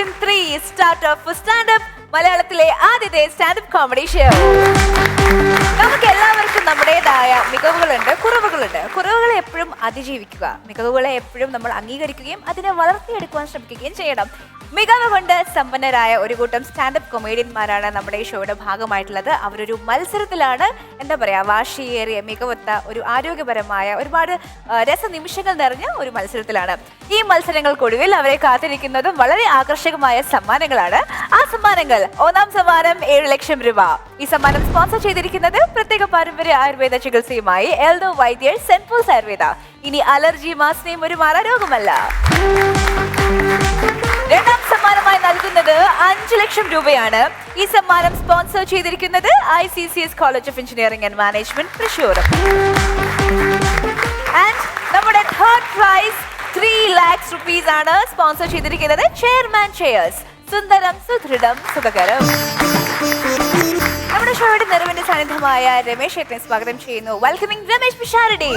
Season 3 start of standup മലയാളത്തിലെ ആദ്യത്തെ standup comedy show. നമുക്ക് എല്ലാവർക്കും നമ്മുടേതായ മികവുകളുണ്ട്, കുറവുകളുണ്ട്. കുറവുകളെ എപ്പോഴും അതിജീവിക്കുക, മികവുകളെ എപ്പോഴും നമ്മൾ അംഗീകരിക്കുകയും അതിനെ വളർത്തിയെടുക്കുവാൻ ശ്രമിക്കുകയും ചെയ്യണം. മികവ് കൊണ്ട് സമ്പന്നരായ ഒരു കൂട്ടം സ്റ്റാൻഡപ്പ് കൊമേഡിയന്മാരാണ് നമ്മുടെ ഈ ഷോയുടെ ഭാഗമായിട്ടുള്ളത്. അവരൊരു മത്സരത്തിലാണ്, എന്താ പറയുക, വാശിയേറിയ മികവത്ത ഒരു ആരോഗ്യപരമായ ഒരുപാട് രസനിമിഷങ്ങൾ നിറഞ്ഞ ഒരു മത്സരത്തിലാണ്. ഈ മത്സരങ്ങൾക്കൊടുവിൽ അവരെ കാത്തിരിക്കുന്നതും വളരെ ആകർഷകമായ സമ്മാനങ്ങളാണ്. ആ സമ്മാനങ്ങൾ: ഒന്നാം സമ്മാനം 7 ലക്ഷം രൂപ. ഈ സമ്മാനം സ്പോൺസർ ചെയ്തിരിക്കുന്നത് പ്രത്യേക പാരമ്പര്യ ആയുർവേദ ചികിത്സയുമായി എൽദോ വൈദ്യർ സെന്റ് പോൾസ് ആയുർവേദ. ഇനി അലർജി മാസ്നെയും ഒരു മാറാരോഗമല്ല. രണ്ടാം സമ്മാനമായി നൽകുന്നത് 5 ലക്ഷം രൂപയാണ്. ഈ സമ്മാനം സ്പോൺസർ ചെയ്തിരിക്കുന്നത് ICCS college of engineering and management Thrissur. And നമ്മുടെ തേർഡ് പ്രൈസ് 3 lakhs rupees ആണ് സ്പോൺസർ ചെയ്തിരിക്കുന്നത് ചെയർമാൻ ചെയേഴ്സ്. സുന്ദരം, സുദൃഢം, സുഖകരം. നമ്മുടെ ഷോയുടെ നിറവിന്റെ സാന്നിധ്യമായ രമേശ് ഏട്ടനെ സ്വാഗതം ചെയ്യുന്നു. വെൽക്കമിംഗ് രമേശ് പിഷാരടി.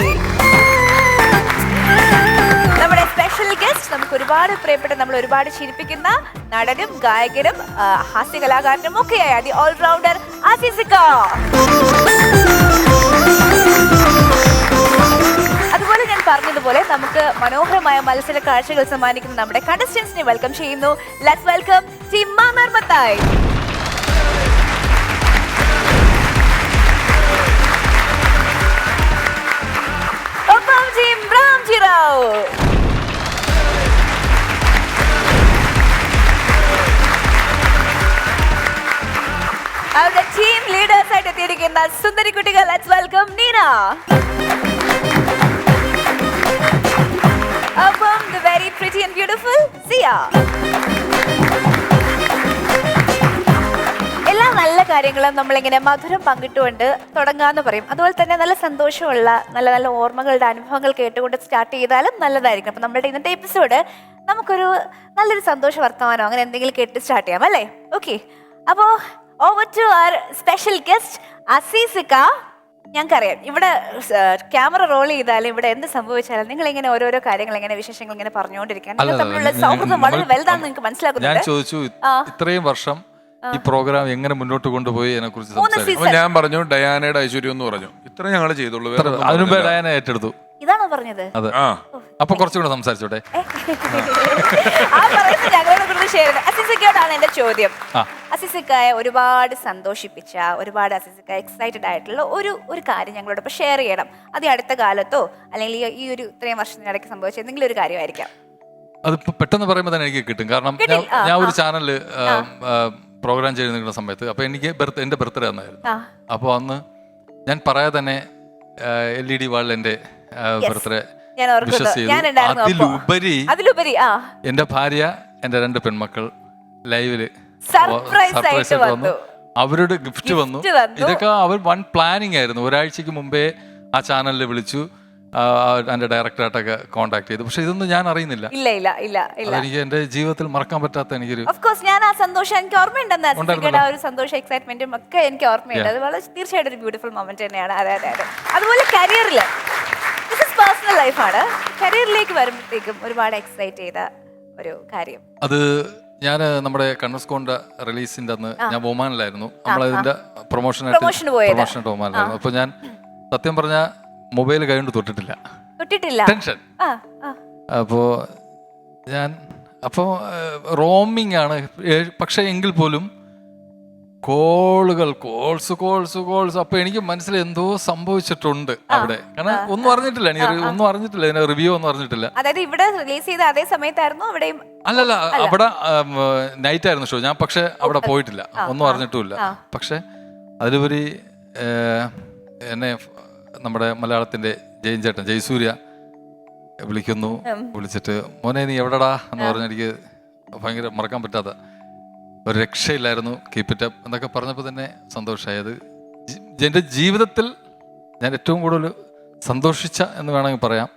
നമ്മുടെ സ്പെഷ്യൽ ഗസ്റ്റ്, നമുക്ക് ഒരുപാട് പ്രിയപ്പെട്ട, നമ്മൾ ഒരുപാട് ചിരിപ്പിക്കുന്ന നടനും ഗായകനും ഹാസ്യ കലാകാരനും ഒക്കെയായ ദി ഓൾറൗണ്ടർ അസീസിക്ക. അതുപോലെ ഞാൻ പറഞ്ഞതുപോലെ നമുക്ക് മനോഹരമായ മത്സര കാഴ്ചകൾ സമ്മാനിക്കുന്ന നമ്മുടെ കണ്ടസ്റ്റന്റ്സിനെ വെൽക്കം ചെയ്യുന്നു. Let's welcome team Mamar Mathai. ഒപ്പം ടീം രാംജി റാവു. അവരുടെ ടീം ലീഡേഴ്സ് ആയിട്ട് എത്തിയിരിക്കുന്ന സുന്ദരി കുട്ടികൾ. Let's welcome Neena. ഒപ്പം the very pretty and beautiful Siya. എല്ലാ നല്ല കാര്യങ്ങളും നമ്മളിങ്ങനെ മധുരം പങ്കിട്ടുകൊണ്ട് തുടങ്ങാന്ന് പറയും. അതുപോലെ തന്നെ നല്ല സന്തോഷമുള്ള നല്ല നല്ല ഓർമ്മകളുടെ അനുഭവങ്ങൾ കേട്ടുകൊണ്ട് സ്റ്റാർട്ട് ചെയ്താലും നല്ലതായിരിക്കും. അപ്പം നമ്മുടെ ഇന്നത്തെ എപ്പിസോഡ് നമുക്കൊരു നല്ലൊരു സന്തോഷ വർത്തമാനോ അങ്ങനെ എന്തെങ്കിലും കേട്ട് സ്റ്റാർട്ട് ചെയ്യാം അല്ലേ? ഓക്കെ, അപ്പോൾ over to our special guest അസീസിക്ക. ഞങ്ങൾക്കറിയാം ഇവിടെ ക്യാമറ റോൾ ചെയ്താലും ഇവിടെ എന്ത് സംഭവിച്ചാലും നിങ്ങൾ ഇങ്ങനെ ഓരോരോ കാര്യങ്ങൾ ഇങ്ങനെ വിശേഷങ്ങൾ ഇങ്ങനെ പറഞ്ഞുകൊണ്ടിരിക്കുകയാണ്. നിങ്ങൾ തമ്മിലുള്ള സൗഹൃദം വളരെ വലുതാണെന്ന് നിങ്ങൾക്ക് മനസ്സിലാക്കുന്നുണ്ട്. ഞാൻ ചോദിച്ചു, ഇത്രയും വർഷം ഈ പ്രോഗ്രാം എങ്ങനെ മുന്നോട്ട് കൊണ്ടുപോയി അതിനെ കുറിച്ച് ഞാൻ പറഞ്ഞു ഡയാനയുടെ ഐശ്വര്യം എന്ന് പറഞ്ഞു. ഇത്ര ഞങ്ങൾ ചെയ്തുള്ളൂ. അതിനുമ്പേ ഡയാന ഏറ്റെടുത്തു. ഇതാണോ പറഞ്ഞത്? അതെ. അപ്പൊ കുറച്ചുകൂടെ സംസാരിച്ചോട്ടെ. അസീസിക്കയോടാണ് എന്റെ ചോദ്യം. അസീസിക്കായ ഒരുപാട് സന്തോഷിപ്പിച്ച, ഒരുപാട് അസീസിക്ക എക്സൈറ്റഡ് ആയിട്ടുള്ള ഒരു കാര്യം ഞങ്ങളോട് ഇപ്പൊ ഷെയർ ചെയ്യണം. അത് അടുത്ത കാലത്തോ അല്ലെങ്കിൽ ഈ ഒരു ഇത്രയും വർഷത്തിനിടയ്ക്ക് സംഭവിച്ച എന്തെങ്കിലും ഒരു കാര്യമായിരിക്കാം. അതിപ്പോ പെട്ടെന്ന് പറയുമ്പോൾ തന്നെ എനിക്ക് കിട്ടും. കാരണം ഞാൻ ഒരു ചാനലില് പ്രോഗ്രാം ചെയ്ത് നിൽക്കുന്ന സമയത്ത് അപ്പൊ എനിക്ക് എന്റെ ബർത്ത്ഡേ അന്നായിരുന്നു. അപ്പോൾ അന്ന് ഞാൻ പറയാതെ തന്നെ LED വാളിൽ എന്റെ ബർത്ത്ഡേ വിഷസ് ചെയ്തു. അതിലുപരി എന്റെ ഭാര്യ, എന്റെ 2 പെൺമക്കൾ ലൈവില് സർപ്രൈസ് ആയിട്ട് വന്നു. അവരുടെ ഗിഫ്റ്റ് വന്നു. ഇതൊക്കെ അവർ വൺ പ്ലാനിങ് ആയിരുന്നു. ഒരാഴ്ചക്ക് മുമ്പേ ആ ചാനലിൽ വിളിച്ചു, എന്റെ ഡയറക്ടറായിട്ടൊക്കെ കോൺടാക്ട് ചെയ്തു. പക്ഷെ ഇതൊന്നും ഞാൻ അറിയുന്നില്ല. എനിക്ക് എന്റെ ജീവിതത്തിൽ മറക്കാൻ പറ്റാത്ത എനിക്കൊരു ഞാൻ ആ സന്തോഷം എനിക്ക് ഓർമ്മയുണ്ടെന്ന്, ഒരു സന്തോഷം എക്സൈറ്റ്മെന്റും ഒക്കെ എനിക്ക് ഓർമ്മയുണ്ട്. അത് വളരെ തീർച്ചയായിട്ടും ഒരു ബ്യൂട്ടിഫുൾ മൊമെന്റ് തന്നെയാണ്. അതെ. അതുപോലെ കരിയറില്, പേഴ്സണൽ ലൈഫാണ്, കരിയറിലേക്ക് വരുമ്പോഴത്തേക്കും ഒരുപാട് എക്സൈറ്റ് ചെയ്ത ഒരു കാര്യം. അത് ഞാൻ നമ്മുടെ കണ്ണസ്കോണ്ട റിലീസിന്റെ അന്ന് ഞാൻ ഒമാനിലായിരുന്നു. നമ്മളതിന്റെ പ്രൊമോഷനായിട്ട് ഒമാനിലായിരുന്നു. അപ്പൊ ഞാൻ സത്യം പറഞ്ഞ മൊബൈൽ കൈകൊണ്ട് തൊട്ടിട്ടില്ല. ടെൻഷൻ. അപ്പോ റോമിംഗ് ആണ്. പക്ഷെ എങ്കിൽ പോലും കോൾസ്. അപ്പൊ എനിക്ക് മനസ്സിൽ എന്തോ സംഭവിച്ചിട്ടുണ്ട് അവിടെ. കാരണം ഒന്നും അറിഞ്ഞിട്ടില്ല, ഒന്നും അറിഞ്ഞിട്ടില്ല, ഇതിന്റെ റിവ്യൂ ഒന്നും അറിഞ്ഞിട്ടില്ല. അതായത് ഇവിടെ റിലീസ് ചെയ്ത അതേ സമയത്തായിരുന്നു അവിടെയും? അല്ലല്ല, അവിടെ നൈറ്റ് ആയിരുന്നു ഷോ. ഞാൻ പക്ഷെ അവിടെ പോയിട്ടില്ല, ഒന്നും അറിഞ്ഞിട്ടുമില്ല. പക്ഷെ അതിലുപരി എന്നെ നമ്മുടെ മലയാളത്തിന്റെ ജയൻചേട്ടൻ ജയസൂര്യ വിളിക്കുന്നു. വിളിച്ചിട്ട് മോനെ നീ എവിടെടാ എന്ന് പറഞ്ഞ എനിക്ക് ഭയങ്കര മറക്കാൻ പറ്റാത്ത ഒരു രക്ഷയില്ലായിരുന്നു. കീപ്പ് ഇറ്റ് അപ്പ് എന്നൊക്കെ പറഞ്ഞപ്പോൾ തന്നെ സന്തോഷമായത്. എൻ്റെ ജീവിതത്തിൽ ഞാൻ ഏറ്റവും കൂടുതൽ സന്തോഷിച്ച എന്ന് വേണമെങ്കിൽ പറയാം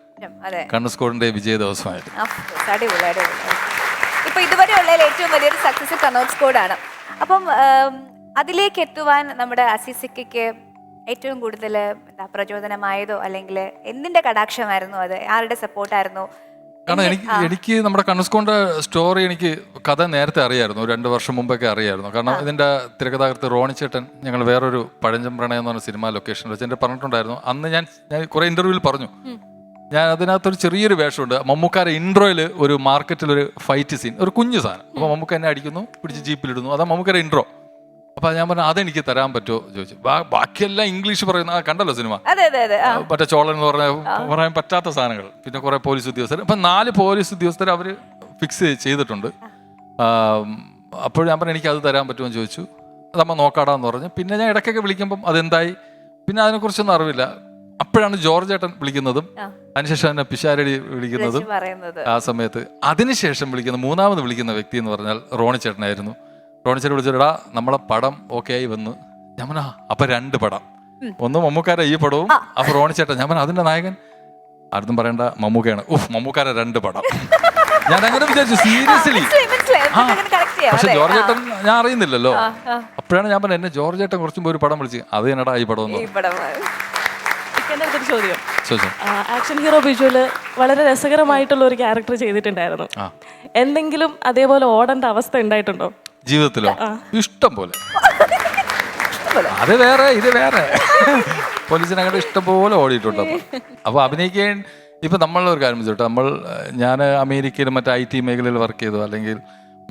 കണ്ണസ്കോടിന്റെ വിജയ ദിവസമായിരുന്നു. ഇപ്പൊ ഇതുവരെ ഉള്ളതിൽ ഏറ്റവും വലിയൊരു സക്സസ് കണ്ണസ്കോടാണ്. അപ്പം അതിലേക്ക് എത്തുവാൻ നമ്മുടെ അസീസിക്കയ്ക്ക് ഏറ്റവും കൂടുതൽ പ്രചോദനമായതോ അല്ലെങ്കിൽ എന്തിന്റെ കടാക്ഷമായിരുന്നു? അത് ആരുടെ സപ്പോർട്ടായിരുന്നു? കാരണം എനിക്ക് നമ്മുടെ കണ്ണുസ്കോണ്ട സ്റ്റോറി എനിക്ക് കഥ നേരത്തെ അറിയായിരുന്നു, 2 വർഷം മുമ്പൊക്കെ അറിയായിരുന്നു. കാരണം ഇതിന്റെ തിരക്കഥാകൃത്ത് റോണിച്ചേട്ടൻ ഞങ്ങൾ വേറൊരു പഴഞ്ചം പ്രണയം എന്ന് പറഞ്ഞ സിനിമ ലൊക്കേഷനിൽ വെച്ച് എന്നെ പറഞ്ഞിട്ടുണ്ടായിരുന്നു. അന്ന് ഞാൻ കുറെ ഇന്റർവ്യൂവിൽ പറഞ്ഞു, ഞാൻ അതിനകത്തൊരു ചെറിയൊരു വേഷമുണ്ട്. മമ്മൂക്കാരെ ഇൻട്രോയിൽ ഒരു മാർക്കറ്റിൽ ഒരു ഫൈറ്റ് സീൻ, ഒരു കുഞ്ഞു സാധനം. അപ്പോൾ മമ്മൂക്ക എന്നെ അടിക്കുന്നു, പിടിച്ച് ജീപ്പിലിടുന്നു. അതാ മമ്മൂക്കാരെ ഇൻട്രോ. അപ്പൊ ഞാൻ പറഞ്ഞു അതെനിക്ക് തരാൻ പറ്റുമോ ചോദിച്ചു. ബാക്കിയെല്ലാം ഇംഗ്ലീഷ് പറയുന്ന കണ്ടല്ലോ സിനിമ, മറ്റേ ചോളൻ എന്ന് പറയാൻ പറ്റാത്ത സാധനങ്ങൾ. പിന്നെ കുറെ പോലീസ് ഉദ്യോഗസ്ഥർ, അപ്പൊ 4 പോലീസ് ഉദ്യോഗസ്ഥർ അവർ ഫിക്സ് ചെയ്തിട്ടുണ്ട്. അപ്പോൾ ഞാൻ പറഞ്ഞു എനിക്ക് അത് തരാൻ പറ്റുമോ എന്ന് ചോദിച്ചു. അതമ്മ നോക്കാടാന്ന് പറഞ്ഞു. പിന്നെ ഞാൻ ഇടയ്ക്കൊക്കെ വിളിക്കുമ്പം അതെന്തായി, പിന്നെ അതിനെക്കുറിച്ചൊന്നും അറിവില്ല. അപ്പോഴാണ് ജോർജ് ഏട്ടൻ വിളിക്കുന്നതും അതിനുശേഷം എന്നെ പിഷാരടി വിളിക്കുന്നതും ആ സമയത്ത്. അതിനുശേഷം വിളിക്കുന്ന 3ാമത് വിളിക്കുന്ന വ്യക്തി എന്ന് പറഞ്ഞാൽ റോണിച്ചേട്ടനായിരുന്നു. റോണിച്ചേട്ടൻ വിളിച്ചിട്ടാ നമ്മളെ പടം ഓക്കെ ആയി വന്നു. ഞാൻ പറഞ്ഞ അപ്പൊ 2 പടം, ഒന്ന് മമ്മൂക്കാരെ ഈ പടവും, അപ്പൊ റോണിച്ചേട്ടൻ. ഞാൻ പറഞ്ഞ അതിന്റെ നായകൻ ആർക്കും പറയണ്ട മമ്മൂക്കയാണ്. മമ്മൂക്കാരെ 2 പടം. ഞാൻ അങ്ങനെ വിചാരിച്ചു സീരിയസ്ലി. പക്ഷെ ജോർജ് ഏട്ടൻ ഞാൻ അറിയുന്നില്ലല്ലോ. അപ്പോഴാണ് ഞാൻ പറഞ്ഞത് എന്നെ ജോർജ് ഏട്ടൻ കുറച്ചും ഒരു പടം വിളിച്ച് അത് എന്നടാ ഈ പടം എന്ന്. ചോദ്യം, ആക്ഷൻ ഹീറോ ബിജുവില് വളരെ രസകരമായിട്ടുള്ള ഒരു ക്യാരക്ടർ ചെയ്തിട്ടുണ്ടായിരുന്നു. എന്തെങ്കിലും അതേപോലെ ഓടേണ്ട അവസ്ഥ ഉണ്ടായിട്ടുണ്ടോ ജീവിതത്തിലോ? ഇഷ്ടം പോലെ. അത് വേറെ ഇത് വേറെ. പോലീസിനങ്ങനെ ഇഷ്ടം പോലെ ഓടിയിട്ടുണ്ട്. അപ്പൊ അഭിനയിക്കാൻ ഇപ്പൊ നമ്മളൊരു കാര്യം വെച്ചിട്ട് ഞാൻ അമേരിക്കയിൽ മറ്റേ IT മേഖലയിൽ വർക്ക് ചെയ്തു, അല്ലെങ്കിൽ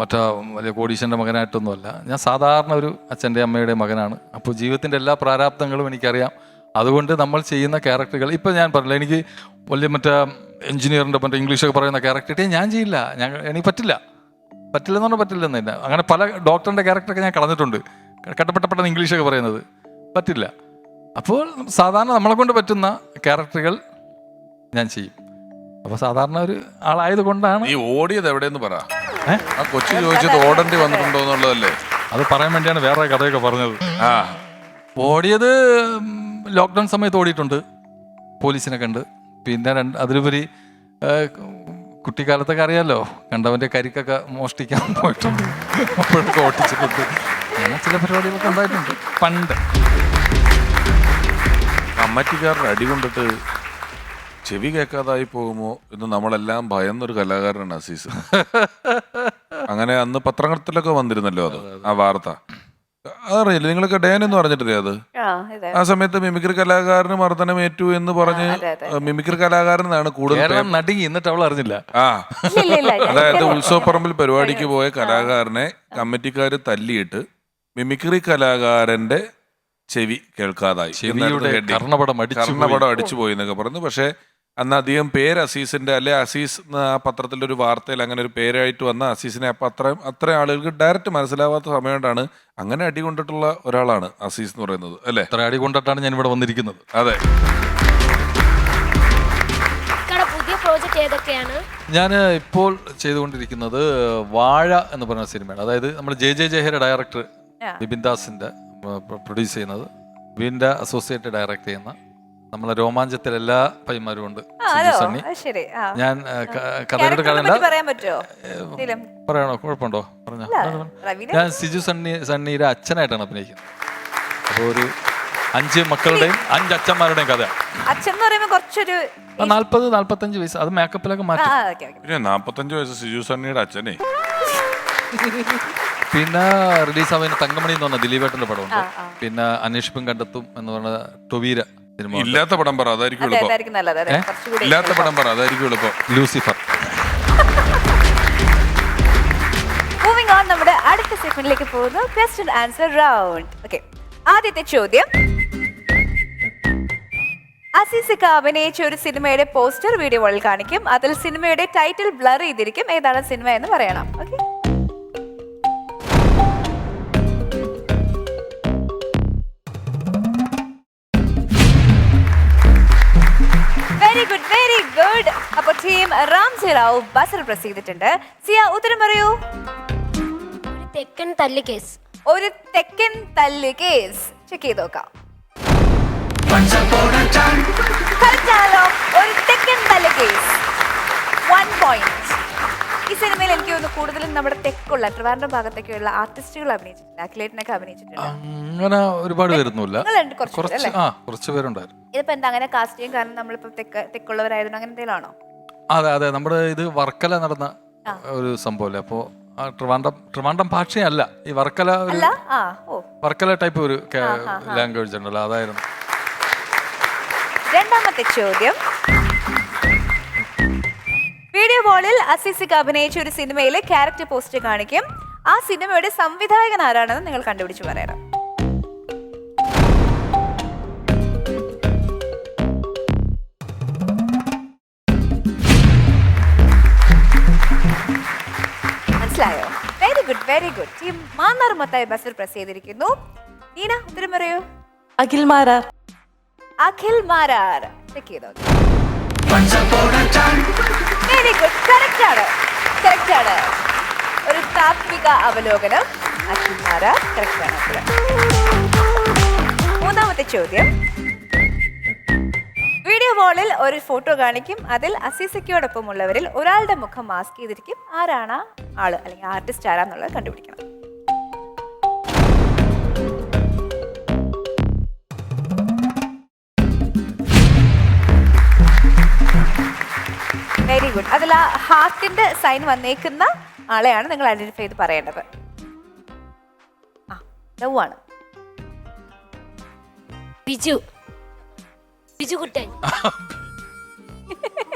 മറ്റേ വലിയ കോടീശ്വരൻ്റെ മകനായിട്ടൊന്നുമല്ല. ഞാൻ സാധാരണ ഒരു അച്ഛൻ്റെ അമ്മയുടെ മകനാണ്. അപ്പോൾ ജീവിതത്തിൻ്റെ എല്ലാ പ്രാരാബ്ദങ്ങളും എനിക്കറിയാം. അതുകൊണ്ട് നമ്മൾ ചെയ്യുന്ന ക്യാരക്ടറുകൾ ഇപ്പം ഞാൻ പറഞ്ഞില്ല, എനിക്ക് വലിയ മറ്റേ എഞ്ചിനീയറിൻ്റെ മറ്റേ ഇംഗ്ലീഷൊക്കെ പറയുന്ന ക്യാരക്ടർ ഞാൻ ചെയ്യില്ല. എനിക്ക് പറ്റില്ലെന്ന് പറഞ്ഞാൽ പറ്റില്ലെന്നില്ല. അങ്ങനെ പല ഡോക്ടറിൻ്റെ ക്യാരക്ടറൊക്കെ ഞാൻ കളഞ്ഞിട്ടുണ്ട്. കട്ടപ്പെട്ട ഇംഗ്ലീഷൊക്കെ പറയുന്നത് പറ്റില്ല. അപ്പോൾ സാധാരണ നമ്മളെ കൊണ്ട് പറ്റുന്ന ക്യാരക്ടറുകൾ ഞാൻ ചെയ്യും. അപ്പോൾ സാധാരണ ഒരു ആളായത് കൊണ്ടാണ്. ഈ ഓടിയത് എവിടെയെന്ന് പറ. ആ കൊച്ചു ചോദിച്ചത് ഓടേണ്ടി വന്നിട്ടുണ്ടോ എന്നുള്ളതല്ലേ? അത് പറയാൻ വേണ്ടിയാണ് വേറെ കഥയൊക്കെ പറഞ്ഞത്. ഓടിയത് ലോക്ക്ഡൗൺ സമയത്ത് ഓടിയിട്ടുണ്ട്, പോലീസിനെ കണ്ട്. പിന്നെ അതിലുപരി കുട്ടിക്കാലത്തൊക്കെ അറിയാമല്ലോ, കണ്ടവൻ്റെ കരിക്കൊക്കെ മോഷ്ടിക്കാൻ പോയിട്ടുണ്ട്, അപ്പോഴൊക്കെ ഓട്ടിച്ചിട്ടുണ്ട്. അങ്ങനെ ചില പരിപാടികളൊക്കെ ഉണ്ടായിട്ടുണ്ട് പണ്ട്. കമ്മറ്റിക്കാരുടെ അടി കൊണ്ടിട്ട് ചെവി കേൾക്കാതായി പോകുമോ എന്ന് നമ്മളെല്ലാം ഭയന്നൊരു കലാകാരനാണ് അസീസ്. അങ്ങനെ അന്ന് പത്രത്തിലൊക്കെ വന്നിരുന്നല്ലോ അത്, ആ വാർത്ത. അതറിയില്ല നിങ്ങളൊക്കെ ഡേൻ എന്ന് പറഞ്ഞിട്ടില്ലേ അത്? ആ സമയത്ത് മിമിക്രി കലാകാരന് മർദ്ദനമേറ്റു എന്ന് പറഞ്ഞ് മിമിക്രി കാരനാണ് കൂടുതൽ നടുങ്ങി. എന്നിട്ട് അവൾ അറിഞ്ഞില്ല. അതായത് ഉത്സവപ്പറമ്പിൽ പരിപാടിക്ക് പോയ കലാകാരനെ കമ്മിറ്റിക്കാര് തല്ലിയിട്ട് മിമിക്രി കലാകാരന്റെ ചെവി കേൾക്കാതായി, കർണപടം അടിച്ചു പോയി എന്നൊക്കെ പറഞ്ഞു. പക്ഷെ അന്ന് അധികം പേര് അസീസിന്റെ അല്ലെ അസീസ് ആ പത്രത്തിലെ ഒരു വാർത്തയിൽ അങ്ങനെ ഒരു പേരായിട്ട് വന്ന അസീസിനെ അപ്പൊ അത്ര ആളുകൾക്ക് ഡയറക്റ്റ് മനസ്സിലാവാത്ത സമയം കൊണ്ടാണ് അങ്ങനെ അടി കൊണ്ടിട്ടുള്ള ഒരാളാണ് അസീസ് എന്ന് പറയുന്നത് അല്ലെ? അത്ര അടി കൊണ്ടിട്ടാണ് ഞാൻ ഇവിടെ വന്നിരിക്കുന്നത്. അതെ. പുതിയ പ്രോജക്റ്റ് ഏതൊക്കെയാണ്? ഞാൻ ഇപ്പോൾ ചെയ്തുകൊണ്ടിരിക്കുന്നത് വാഴ എന്ന് പറയുന്ന സിനിമയാണ്. അതായത് നമ്മൾ ജെ ജയഹര ഡയറക്ടർ ബിപിൻ ദാസിന്റെ പ്രൊഡ്യൂസ് ചെയ്യുന്നത്, വിന്റെ അസോസിയേറ്റ് ഡയറക്ട് ചെയ്യുന്ന നമ്മളെ രോമാഞ്ചത്തിൽ എല്ലാ പയ്യന്മാരും ഉണ്ട്. ഞാൻ കഥയുടെ പറയണോ? കുഴപ്പമുണ്ടോ? പറഞ്ഞോ. ഞാൻ സിജു സണ്ണിയുടെ അച്ഛനായിട്ടാണ് അഭിനയിക്കുന്നത്. അപ്പോൾ ഒരു 5 മക്കളുടെയും 5 അച്ഛന്മാരുടെയും കഥ. 40-45 വയസ്സ്. അത് മേക്കപ്പിലൊക്കെ മാറ്റി. പിന്നെ 45 വയസ്സ് സിജു സണ്ണിയുടെ അച്ഛനെ. പിന്നെ റിലീസാവുന്ന തങ്കമണി എന്ന് പറഞ്ഞ ദിലീപേട്ടന്റെ പടമുണ്ട്. പിന്നെ അന്വേഷിപ്പും കണ്ടെത്തും എന്ന് പറഞ്ഞ ടൊവീര. ഇല്ലാത്ത പടം പറ, അതായിരിക്കും എളുപ്പം. ഇല്ലാത്ത പടം പറ, അതായിരിക്കും എളുപ്പം. ലൂസിഫർ. മൂവിംഗ് ഓൺ, നമ്മുടെ അടുത്ത സെഗ്മെന്റിലേക്ക് പോകുന്നു, ക്വസ്റ്റ്യൻ ആൻസർ റൗണ്ട്. ഓക്കെ, ആദ്യത്തെ ചോദ്യം. അസീസിക്ക അഭിനയിച്ച ഒരു സിനിമയുടെ പോസ്റ്റർ വീഡിയോ വഴി കാണിക്കും. അതിൽ സിനിമയുടെ ടൈറ്റിൽ ബ്ലർ ചെയ്തിരിക്കും. ഏതാണ് സിനിമ എന്ന് പറയണം. Okay, very good. അപ്പോൾ team Ramsi Rao buzzer press ചെയ്തിട്ടുണ്ട്. സിയ, ഉത്തരം പറയൂ. തെക്കൻ തല്ല് കേസ്. ഒരു തെക്കൻ തല്ല് കേസ്. ചെക്ക് ചെയ്ത് നോക്കാം. ഒരു തെക്കൻ തല്ല് കേസ്. 1 പോയിന്റ്. ഈ സിനിമയിൽ എനിക്ക് തോന്നുന്നു കൂടുതലും നമ്മുടെ തെക്കുള്ള ട്രിവാൻഡ്രം ഭാഗത്തൊക്കെയുള്ള ആർട്ടിസ്റ്റുകൾ അഭിനയിച്ചിട്ടുണ്ട്. അഖിലേട്ടനൊക്കെ അഭിനയിച്ചിട്ടുണ്ട്. അങ്ങനെ ഒരുപാട് പേരൊന്നുമില്ല, കുറച്ച് പേരുണ്ടായിരുന്നു. ഇതിപ്പോ എന്താ അങ്ങനെ കാസ്റ്റ് ചെയ്യും? കാരണം നമ്മളിപ്പോ തെക്കുള്ളവരായതുകൊണ്ട് അങ്ങനെ എന്തെങ്കിലും ആണോ? അതെ അതെ, നമ്മുടെ ഇത് വർക്കല നടന്ന ഒരു സംഭവമല്ലേ. അപ്പോൾ ട്രിവാൻഡ്രം ഭാഷയല്ല, ഈ വർക്കല ഒരു വർക്കല ടൈപ്പ് ഒരു ലാംഗ്വേജ് ഉണ്ടല്ലോ, അതായിരുന്നു. രണ്ടാമത്തെ ചോദ്യം, വീഡിയോ വാളിൽ അസീസിക്ക് അഭിനയിച്ച ഒരു സിനിമയിലെ ക്യാരക്ടർ പോസ്റ്റ് കാണിക്കും. ആ സിനിമയുടെ സംവിധായകൻ ആരാണെന്ന് നിങ്ങൾ കണ്ടുപിടിച്ച് പറയണം. മനസ്സിലായോ? Very good, very good. Team Mannar Mathai buzzer press ചെയ്തിരിക്കുന്നു. നീന, ഉത്തരം പറയൂ. അഖിൽ മാരാർ. അഖിൽ മാരാർ. ചെക്ക് ചെയ്തോ. വെരി ഗുഡ്, കറക്റ്റ് ആണ്, കറക്റ്റ് ആണ്. ഒരു താത്വിക അവലോകനം. അഖിൽ മാരാർ കറക്റ്റ് ആണ്. മൂന്നാമത്തെ ചോദ്യം, വീഡിയോ വാളിൽ ഒരു ഫോട്ടോ കാണിക്കും. അതിൽ അസീസയ്ക്കോടൊപ്പമുള്ളവരിൽ ഒരാളുടെ മുഖം മാസ്ക് ചെയ്തിരിക്കും. ആരാണ് ആള് അല്ലെങ്കിൽ ആർട്ടിസ്റ്റ് ആരാന്നുള്ളത് കണ്ടുപിടിക്കണം. Very good. അതിൽ ആ ഹാർട്ടിന്റെ സൈൻ വന്നേക്കുന്ന ആളെയാണ് നിങ്ങൾ ഐഡന്റിഫൈ ചെയ്ത് പറയേണ്ടത്. ലവ് ആണ്. ബിജു ബിജുകുട്ടൻ.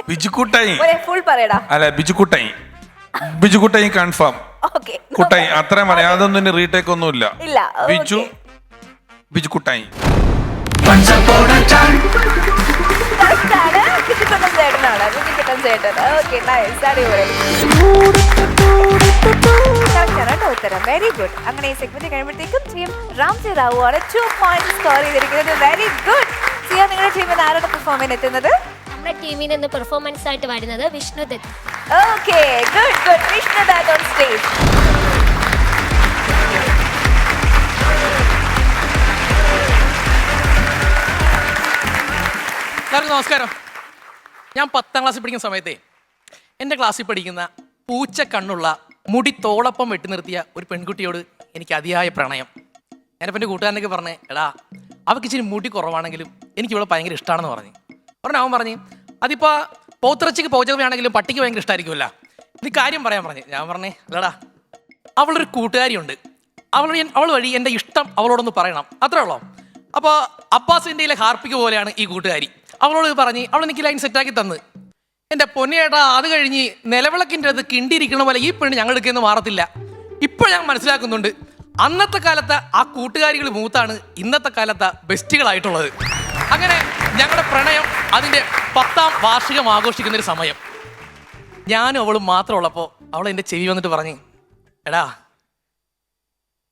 ബിജുക്കുട്ടായി ഫുൾ പറയടാ. അല്ല, ബിജുക്കുട്ടായി. ബിജുക്കുട്ടായി കൺഫേം. ഓക്കെ, കുട്ടായി അത്രയും പറയാം, അതൊന്നും റീടേക്ക് ഒന്നുമില്ല. ഇല്ല. ബിജു ബിജുക്കുട്ടായി. ഉത്തരം. Very good. അങ്ങനെ ഈ സെഗ്മെന്റ് കഴിയുമ്പോഴത്തേക്കും ടീം രാംജി റാവു ആണ് 2 പോയിന്റ് സ്കോർ ചെയ്തിരിക്കുന്നത്. Very good. സിയ, നിങ്ങളുടെ ടീമിൽ ആരാണ് പെർഫോമൻസ് എത്തുന്നത്? നമ്മുടെ ടീമിൽ നിന്ന് പെർഫോമൻസ് ആയിട്ട് വരുന്നത് Vishnudutt. Okay, good good. Vishnudutt on stage. എല്ലാവർക്കും നമസ്കാരം. ഞാൻ 10ാം ക്ലാസ്സിൽ പഠിക്കുന്ന സമയത്തെ എൻ്റെ ക്ലാസ്സിൽ പഠിക്കുന്ന പൂച്ച കണ്ണുള്ള മുടി തോളപ്പം വെട്ടി നിർത്തിയ ഒരു പെൺകുട്ടിയോട് എനിക്ക് അതിയായ പ്രണയം. ഞാനിപ്പോൾ എൻ്റെ കൂട്ടുകാരനൊക്കെ പറഞ്ഞേ, എടാ അവൾക്ക് ഇച്ചിരി മുടി കുറവാണെങ്കിലും എനിക്ക് ഇവിടെ ഭയങ്കര ഇഷ്ടമാണെന്ന് പറഞ്ഞു. അവൻ പറഞ്ഞു, അതിപ്പോൾ പോത്തിറച്ചിക്ക് പോച്ചവയാണെങ്കിലും പട്ടിക്ക് ഭയങ്കര ഇഷ്ടമായിരിക്കുമല്ല, ഇത് കാര്യം പറയാൻ പറഞ്ഞു. ഞാൻ പറഞ്ഞേ, അല്ലടാ അവളൊരു കൂട്ടുകാരിയുണ്ട്, അവൾ വഴി എൻ്റെ ഇഷ്ടം അവളോടൊന്ന് പറയണം, അത്രേ ഉള്ളൂ. അപ്പോൾ അബ്ബാസ് ഇന്ത്യയിലെ ഹാർപ്പിക്ക് പോലെയാണ് ഈ കൂട്ടുകാരി. അവളോട് പറഞ്ഞ് അവൾ എനിക്ക് ലൈൻ സെറ്റാക്കി തന്ന്. എൻ്റെ പൊന്നേട്ടാ, അത് കഴിഞ്ഞ് നിലവിളക്കിൻ്റെ അത് കിണ്ടിയിരിക്കണ പോലെ ഈ പെണ്ണ് ഞങ്ങളുടെ നിന്ന് മാറത്തില്ല. ഇപ്പോൾ ഞാൻ മനസ്സിലാക്കുന്നുണ്ട്, അന്നത്തെ കാലത്ത് ആ കൂട്ടുകാരികൾ മൂത്താണ് ഇന്നത്തെ കാലത്ത് ബെസ്റ്റുകളായിട്ടുള്ളത്. അങ്ങനെ ഞങ്ങളുടെ പ്രണയം അതിൻ്റെ 10ാം വാർഷികം ആഘോഷിക്കുന്നൊരു സമയം. ഞാനും അവളും മാത്രമുള്ളപ്പോൾ അവൾ എൻ്റെ ചെവി വന്നിട്ട് പറഞ്ഞ്, എടാ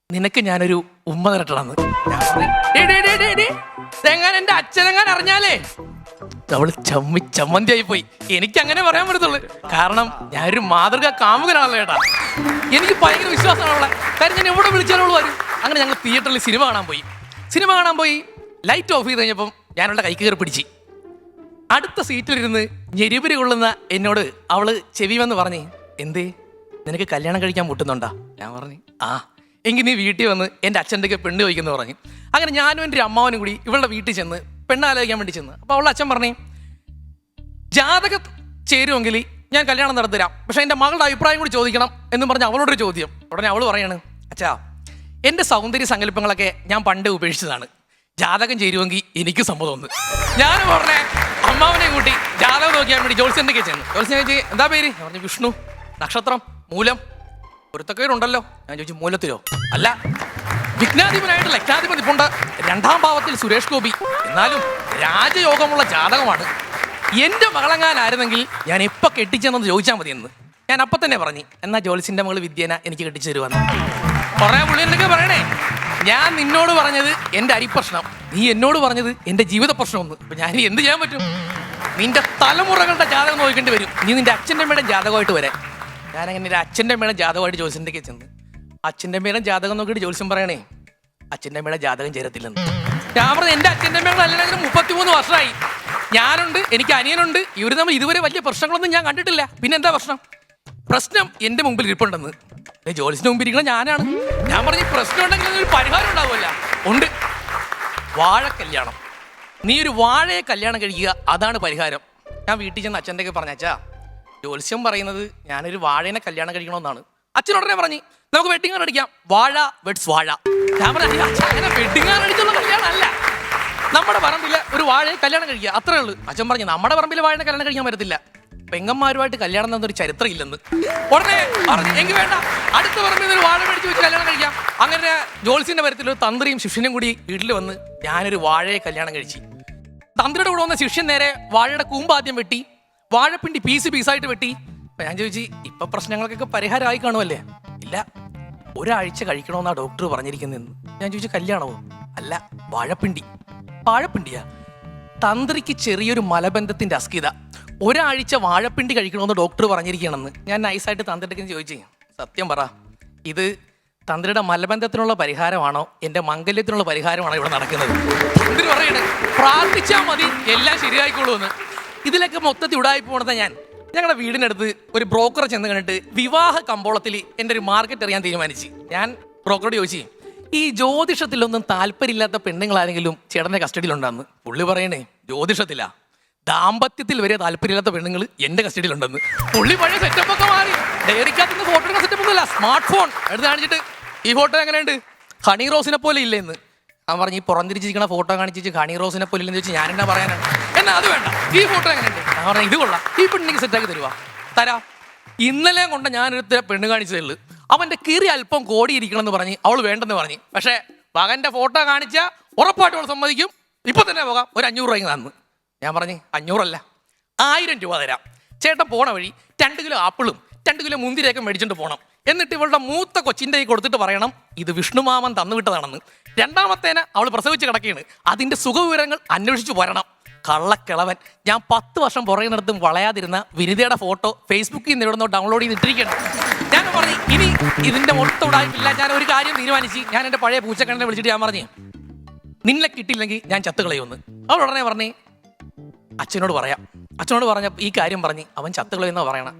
നിനക്ക് ഞാനൊരു ഉമ്മ തരട്ടണമെന്ന്. എങ്ങനെ എൻ്റെ അച്ഛനെങ്ങാൻ അറിഞ്ഞാലേ അവള് ചമ്മന്തിയായി പോയി. എനിക്ക് അങ്ങനെ പറയാൻ പറ്റത്തുള്ളൂ, കാരണം ഞാനൊരു മാതൃക കാമുകനാണല്ലോ ചേട്ടാ. എനിക്ക് ഭയങ്കര വിശ്വാസമാണ് അവളെ, കാര്യം ഞാൻ എവിടെ വിളിച്ചാലും അവൾ വരും. അങ്ങനെ ഞങ്ങൾ തിയേറ്ററിൽ സിനിമ കാണാൻ പോയി. ലൈറ്റ് ഓഫ് ചെയ്ത് കഴിഞ്ഞപ്പം ഞാനവളുടെ കൈ കയറി പിടിച്ച് അടുത്ത സീറ്റിലിരുന്ന് ഞെരിപിരി കൊള്ളുന്ന എന്നോട് അവള് ചെവി വന്ന് പറഞ്ഞേ, എന്തേ നിനക്ക് കല്യാണം കഴിക്കാൻ മുട്ടുന്നുണ്ടാ? ഞാൻ പറഞ്ഞു, ആ എങ്കിൽ നീ വീട്ടിൽ വന്ന് എൻ്റെ അച്ഛൻ്റെ പെണ്ണ് ചോദിക്കുന്നു പറഞ്ഞു. അങ്ങനെ ഞാനും എൻ്റെ അമ്മാവനും കൂടി ഇവളുടെ വീട്ടിൽ ചെന്ന് പെണ്ണാലോചിക്കാൻ വേണ്ടി ചെന്ന്. അപ്പോൾ അവളുടെ അച്ഛൻ പറഞ്ഞേ, ജാതകം ചേരുമെങ്കിൽ ഞാൻ കല്യാണം നടത്തരാം, പക്ഷേ എൻ്റെ മകളുടെ അഭിപ്രായം കൂടി ചോദിക്കണം എന്നും പറഞ്ഞ് അവളോടൊരു ചോദ്യം. ഉടനെ അവൾ പറയാണ്, അച്ഛാ എൻ്റെ സൗന്ദര്യ സങ്കല്പങ്ങളൊക്കെ ഞാൻ പണ്ടേ ഉപേക്ഷിച്ചതാണ്, ജാതകം ചേരുമെങ്കിൽ എനിക്ക് സമ്മതം ഒന്ന്. ഞാൻ പറഞ്ഞേ അമ്മാവനെ കൂട്ടി ജാതകം നോക്കിയാൻ വേണ്ടി ജോത്സ്യൻ്റെ ചെന്ന്. ജോത്സ്യൻ ചോദിച്ചു, എന്താ പേര്? ഞാൻ പറഞ്ഞു, വിഷ്ണു. നക്ഷത്രം മൂലം. ഒരുത്തക്കേടുണ്ടല്ലോ. ഞാൻ ചോദിച്ചു, മൂലത്തിലോ? അല്ല, വിഘ്നാധിപനായിട്ട് ലഗ്നാധിപതി ഇപ്പുണ്ട്, 2ാം ഭാവത്തിൽ സുരേഷ് ഗോപി. എന്നാലും രാജയോഗമുള്ള ജാതകമാണ്. എൻ്റെ മകളെങ്ങാനായിരുന്നെങ്കിൽ ഞാൻ എപ്പോൾ കെട്ടിച്ചെന്ന് ചോദിച്ചാൽ മതി എന്ന് ഞാൻ അപ്പം തന്നെ പറഞ്ഞു. എന്നാൽ ജോലിസിൻ്റെ മകൾ വിദ്യേന എനിക്ക് കെട്ടിച്ചു തരുവാന്ന് കുറേ പുള്ളിയൊക്കെ പറയണേ. ഞാൻ നിന്നോട് പറഞ്ഞത് എൻ്റെ അരിപ്രശ്നം, നീ എന്നോട് പറഞ്ഞത് എൻ്റെ ജീവിത പ്രശ്നമൊന്ന്. അപ്പം ഞാൻ എന്ത് ചെയ്യാൻ പറ്റും? നിന്റെ തലമുറകളുടെ ജാതകം നോക്കേണ്ടി വരും. നീ നിൻ്റെ അച്ഛൻ്റെ അമ്മയുടെ ജാതകമായിട്ട് വരാൻ. ഞാനങ്ങനെ എൻ്റെ അച്ഛൻ്റെ അമ്മയുടെ ജാതകമായിട്ട് ജോലിസിൻ്റെ ചെന്ന് അച്ഛൻ്റെ അമ്മയുടെ ജാതകം നോക്കിയിട്ട് ജോത്സ്യം പറയണേ, അച്ഛൻ്റെ അമ്മയുടെ ജാതകം ചേരത്തില്ലെന്ന്. ഞാൻ പറഞ്ഞു, എൻ്റെ അച്ഛൻ്റെ അമ്മയുടെ അല്ലെങ്കിൽ 33 വർഷമായി, ഞാനുണ്ട്, എനിക്ക് അനിയനുണ്ട്, ഇവർ നമ്മൾ ഇതുവരെ വലിയ പ്രശ്നങ്ങളൊന്നും ഞാൻ കണ്ടിട്ടില്ല. പിന്നെ എന്താ പ്രശ്നം എൻ്റെ മുമ്പിൽ ഇരിപ്പുണ്ടെന്ന്. ജോലിസിൻ്റെ മുമ്പിൽ ഇരിക്കണം ഞാനാണ്. ഞാൻ പറഞ്ഞു, പ്രശ്നം ഉണ്ടെങ്കിൽ ഒരു പരിഹാരം ഉണ്ടാവുമല്ല. ഉണ്ട്, വാഴ കല്യാണം. നീ ഒരു വാഴയെ കല്യാണം കഴിക്കുക, അതാണ് പരിഹാരം. ഞാൻ വീട്ടിൽ ചെന്ന് അച്ഛൻ്റെ ഒക്കെ പറഞ്ഞ, അച്ഛാ ജ്യോത്സ്യം പറയുന്നത് ഞാനൊരു വാഴേനെ കല്യാണം കഴിക്കണമെന്നാണ്. അച്ഛൻ ഉടനെ പറഞ്ഞു നമുക്ക് വെഡിങ് കാർഡ് അടിക്കാം, വാഴ വെഡ്സ് വാഴ. ഞാൻ പറഞ്ഞു അങ്ങനെ വെഡിങ് കാർഡ് അടിച്ചുള്ള കല്യാണം അല്ല, നമ്മുടെ പറമ്പില് ഒരു വാഴയെ കല്യാണം കഴിക്കുക, അത്രേ ഉള്ളൂ. അച്ഛൻ പറഞ്ഞു നമ്മുടെ പറമ്പിൽ വാഴനെ കല്യാണം കഴിക്കാൻ പറ്റത്തില്ല, പെങ്ങന്മാരുമായിട്ട് കല്യാണം എന്നൊരു ചരിത്രം ഇല്ലെന്ന്. ഉടനെ പറഞ്ഞു എങ്കിൽ വേണ്ട, അടുത്ത പറമ്പിൽ ഒരു വാഴ മേടിച്ച് വെച്ച് കല്യാണം കഴിക്കാം. അങ്ങനെ ജ്യോത്സ്യന്റെ പരത്തിൽ ഒരു തന്ത്രിയും ശിഷ്യനും കൂടി വീട്ടിൽ വന്ന് ഞാനൊരു വാഴയെ കല്യാണം കഴിച്ചു. തന്ത്രിയുടെ കൂടെ വന്ന ശിഷ്യൻ നേരെ വാഴയുടെ കൂമ്പ് ആദ്യം വെട്ടി, വാഴപ്പിണ്ടി പീസായിട്ട് വെട്ടി. അപ്പൊ ഞാൻ ചോദിച്ചു ഇപ്പൊ പ്രശ്നങ്ങൾക്കൊക്കെ പരിഹാരമായി കാണുമല്ലേ? ഇല്ല, ഒരാഴ്ച കഴിക്കണമെന്നാ ഡോക്ടർ പറഞ്ഞിരിക്കുന്നതെന്ന്. ഞാൻ ചോദിച്ചു കല്യാണമോ? അല്ല, വാഴപ്പിണ്ടിയാ. തന്ത്രിക്ക് ചെറിയൊരു മലബന്ധത്തിന്റെ അസ്കിത, ഒരാഴ്ച വാഴപ്പിണ്ടി കഴിക്കണമെന്ന് ഡോക്ടർ പറഞ്ഞിരിക്കണമെന്ന്. ഞാൻ നൈസായിട്ട് തന്ത്രിക്ക് ചോദിച്ചു സത്യം പറ, ഇത് തന്ത്രിയുടെ മലബന്ധത്തിനുള്ള പരിഹാരമാണോ എൻ്റെ മംഗല്യത്തിനുള്ള പരിഹാരമാണോ ഇവിടെ നടക്കുന്നത്? തന്ത്രി പറയണേ പ്രാർത്ഥിച്ചാൽ മതി എല്ലാം ശരിയായിക്കോളൂ എന്ന്. ഇതിലൊക്കെ മൊത്തത്തിൽ ഉടായി പോണത് ഞങ്ങളുടെ വീടിനടുത്ത് ഒരു ബ്രോക്കറെ ചെന്ന് കണ്ടിട്ട് വിവാഹ കമ്പോളത്തിൽ എൻ്റെ ഒരു മാർക്കറ്റ് അറിയാൻ തീരുമാനിച്ചു. ഞാൻ ബ്രോക്കറോട് ചോദിച്ചു ഈ ജ്യോതിഷത്തിലൊന്നും താല്പര്യമില്ലാത്ത പെണ്ണുങ്ങളാരെങ്കിലും ചേട്ടൻ്റെ കസ്റ്റഡിയിലുണ്ടെന്ന്. പുള്ളി പറയണേ ജ്യോതിഷത്തിലാ, ദാമ്പത്യത്തിൽ വരെ താല്പര്യമില്ലാത്ത പെണ്ണുങ്ങൾ എൻ്റെ കസ്റ്റഡിയിലുണ്ടെന്ന്. പുള്ളി പഴയ സെറ്റപ്പ് ഒക്കെ മാറി, ഡയറിക്കകത്തുനിന്ന് ഫോട്ടോ എടുക്കുന്ന സെറ്റപ്പ് ഒന്നുമില്ല, സ്മാർട്ട് ഫോൺ എടുത്ത് കാണിച്ചിട്ട് ഈ ഫോട്ടോ എങ്ങനെയുണ്ട്, ഹണി റോസിനെ പോലെ ഇല്ലെന്ന്. ഞാൻ പറഞ്ഞു ഈ പുറംതിരിച്ചിരിക്കുന്ന ഫോട്ടോ കാണിച്ചിട്ട് ഹണി റോസിനെ പോലെ ഇല്ലെന്ന് ചോദിച്ചാൽ ഞാനെന്നാ പറയാനാണ്? എന്നാ അത് വേണ്ട, ഈ ഫോട്ടോ എങ്ങനെയുണ്ട്? ഞാൻ പറഞ്ഞു ഇത് കൊള്ളാം, ഈ പെണ്ണിക്ക് സെറ്റാക്കി തരാം. ഇന്നലെ കൊണ്ട് ഞാനെടുത്ത പെണ്ണ് കാണിച്ചതേ ഉള്ളൂ, അവൻ്റെ കീറി അല്പം കോടിയിരിക്കണം എന്ന് പറഞ്ഞ് അവൾ വേണ്ടെന്ന് പറഞ്ഞ്. പക്ഷേ മകൻ്റെ ഫോട്ടോ കാണിച്ചാൽ ഉറപ്പായിട്ട് അവൾ സമ്മതിക്കും, ഇപ്പൊ തന്നെ പോകാം, ഒരു 500 രൂപ തന്നു. ഞാൻ പറഞ്ഞു 500 അല്ല 1000 രൂപ തരാം. ചേട്ടൻ പോണ വഴി 2 കിലോ ആപ്പിളും 2 കിലോ മുന്തിരിയൊക്കെ മേടിച്ചിട്ട് പോകണം. എന്നിട്ട് ഇവളുടെ മൂത്ത കൊച്ചിൻ്റെ കൈ കൊടുത്തിട്ട് പറയണം ഇത് വിഷ്ണുമാമൻ തന്നുവിട്ടതാണെന്ന്. രണ്ടാമത്തേനെ അവൾ പ്രസവിച്ച് കിടക്കുകയാണ്, അതിൻ്റെ സുഖവിവരങ്ങൾ അന്വേഷിച്ച് വരണം. കള്ളക്കിളവൻ. ഞാൻ 10 വർഷം പുറകെ നടത്തും വളയാതിരുന്ന വിനിതയുടെ ഫോട്ടോ ഫേസ്ബുക്കിൽ നിന്ന് എവിടുന്നോ ഡൗൺലോഡ് ചെയ്തിട്ടിരിക്കണം. ഞാൻ പറഞ്ഞു ഇനി ഇതിൻ്റെ മൊത്തം ഉടായ്പില്ല. ഞാൻ ഒരു കാര്യം തീരുമാനിച്ച് ഞാൻ എൻ്റെ പഴയ പൂച്ചക്കണ്ണനെ വിളിച്ചിട്ട് ഞാൻ പറഞ്ഞു നിന്നെ കിട്ടിയില്ലെങ്കിൽ ഞാൻ ചത്തുകളയുമെന്ന്. അവൾ ഉടനെ പറഞ്ഞേ അച്ഛനോട് പറഞ്ഞ ഈ കാര്യം പറഞ്ഞ് അവൻ ചത്തുകളയെന്നാ പറയണം.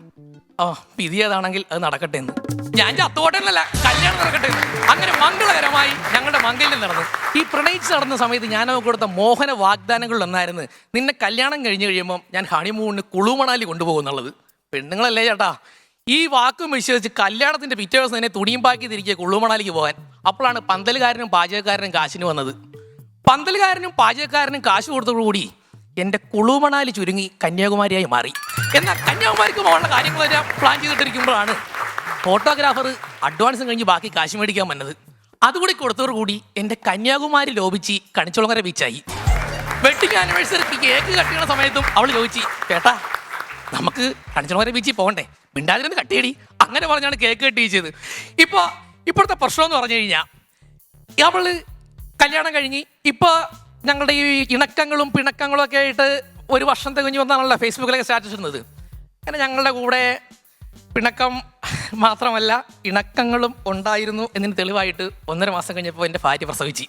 വിധിയേതാണെങ്കിൽ അത് നടക്കട്ടെ എന്ന്. ഞാൻ ചത്തോട്ടെന്നല്ല, കല്യാണം നടക്കട്ടെ എന്ന്. അങ്ങനെ മംഗളകരമായി ഞങ്ങളുടെ മംഗല്യം നടന്നു. ഈ പ്രണയിച്ച് നടന്ന സമയത്ത് ഞാൻ അവർക്ക് കൊടുത്ത മോഹന വാഗ്ദാനങ്ങളിൽ ഒന്നായിരുന്നു നിന്നെ കല്യാണം കഴിഞ്ഞ് കഴിയുമ്പോൾ ഞാൻ ഹണിമൂണിന് കുളു മണാലി കൊണ്ടുപോകുന്നുള്ളത്. പെണ്ണുങ്ങളല്ലേ ചേട്ടാ, ഈ വാക്കും വിശ്വസിച്ച് കല്യാണത്തിന്റെ പിറ്റേ ദിവസം തന്നെ തുണിയും പാക്കി തിരിക്കുക കുളു മണാലിക്ക് പോകാൻ. അപ്പോഴാണ് പന്തലുകാരനും പാചകക്കാരനും കാശിന് വന്നത്. പന്തലുകാരനും പാചകക്കാരനും കാശ് കൊടുത്തോടുകൂടി എൻ്റെ കുളുമണാലി ചുരുങ്ങി കന്യാകുമാരിയായി മാറി. എന്നാൽ കന്യാകുമാരിക്ക് പോകാനുള്ള കാര്യങ്ങളെല്ലാം പ്ലാൻ ചെയ്തിട്ടിരിക്കുമ്പോഴാണ് ഫോട്ടോഗ്രാഫർ അഡ്വാൻസും കഴിഞ്ഞ് ബാക്കി കാശ് മേടിക്കാൻ വന്നത്. അതുകൂടി കൊടുത്തോടുകൂടി എൻ്റെ കന്യാകുമാരി ലോപിച്ച് കണിച്ചുളങ്ങര ബീച്ചായി. വെഡിങ് ആനിവേഴ്സറിക്ക് കേക്ക് കട്ട് ചെയ്യുന്ന സമയത്തും അവൾ ചോദിച്ചു ചേട്ടാ നമുക്ക് കണിച്ചുളങ്ങര ബീച്ചിൽ പോകണ്ടേ, മിണ്ടാതിരുന്ന് കട്ടിയടി. അങ്ങനെ പറഞ്ഞാണ് കേക്ക് കട്ട് ചെയ്തത്. ഇപ്പോഴത്തെ പ്രശ്നം എന്ന് പറഞ്ഞു കഴിഞ്ഞാൽ അവള് കല്യാണം കഴിഞ്ഞ് ഇപ്പോൾ ഞങ്ങളുടെ ഈ ഇണക്കങ്ങളും പിണക്കങ്ങളും ഒക്കെ ആയിട്ട് 1 വർഷം തികഞ്ഞു വന്നാണല്ലോ ഫേസ്ബുക്കിലൊക്കെ സ്റ്റാറ്റസ് ഇടുന്നത്. അങ്ങനെ ഞങ്ങളുടെ കൂടെ പിണക്കം മാത്രമല്ല ഇണക്കങ്ങളും ഉണ്ടായിരുന്നു എന്നതിന് തെളിവായിട്ട് 1.5 മാസം കഴിഞ്ഞപ്പോൾ എൻ്റെ ഭാര്യ പ്രസവിച്ച്.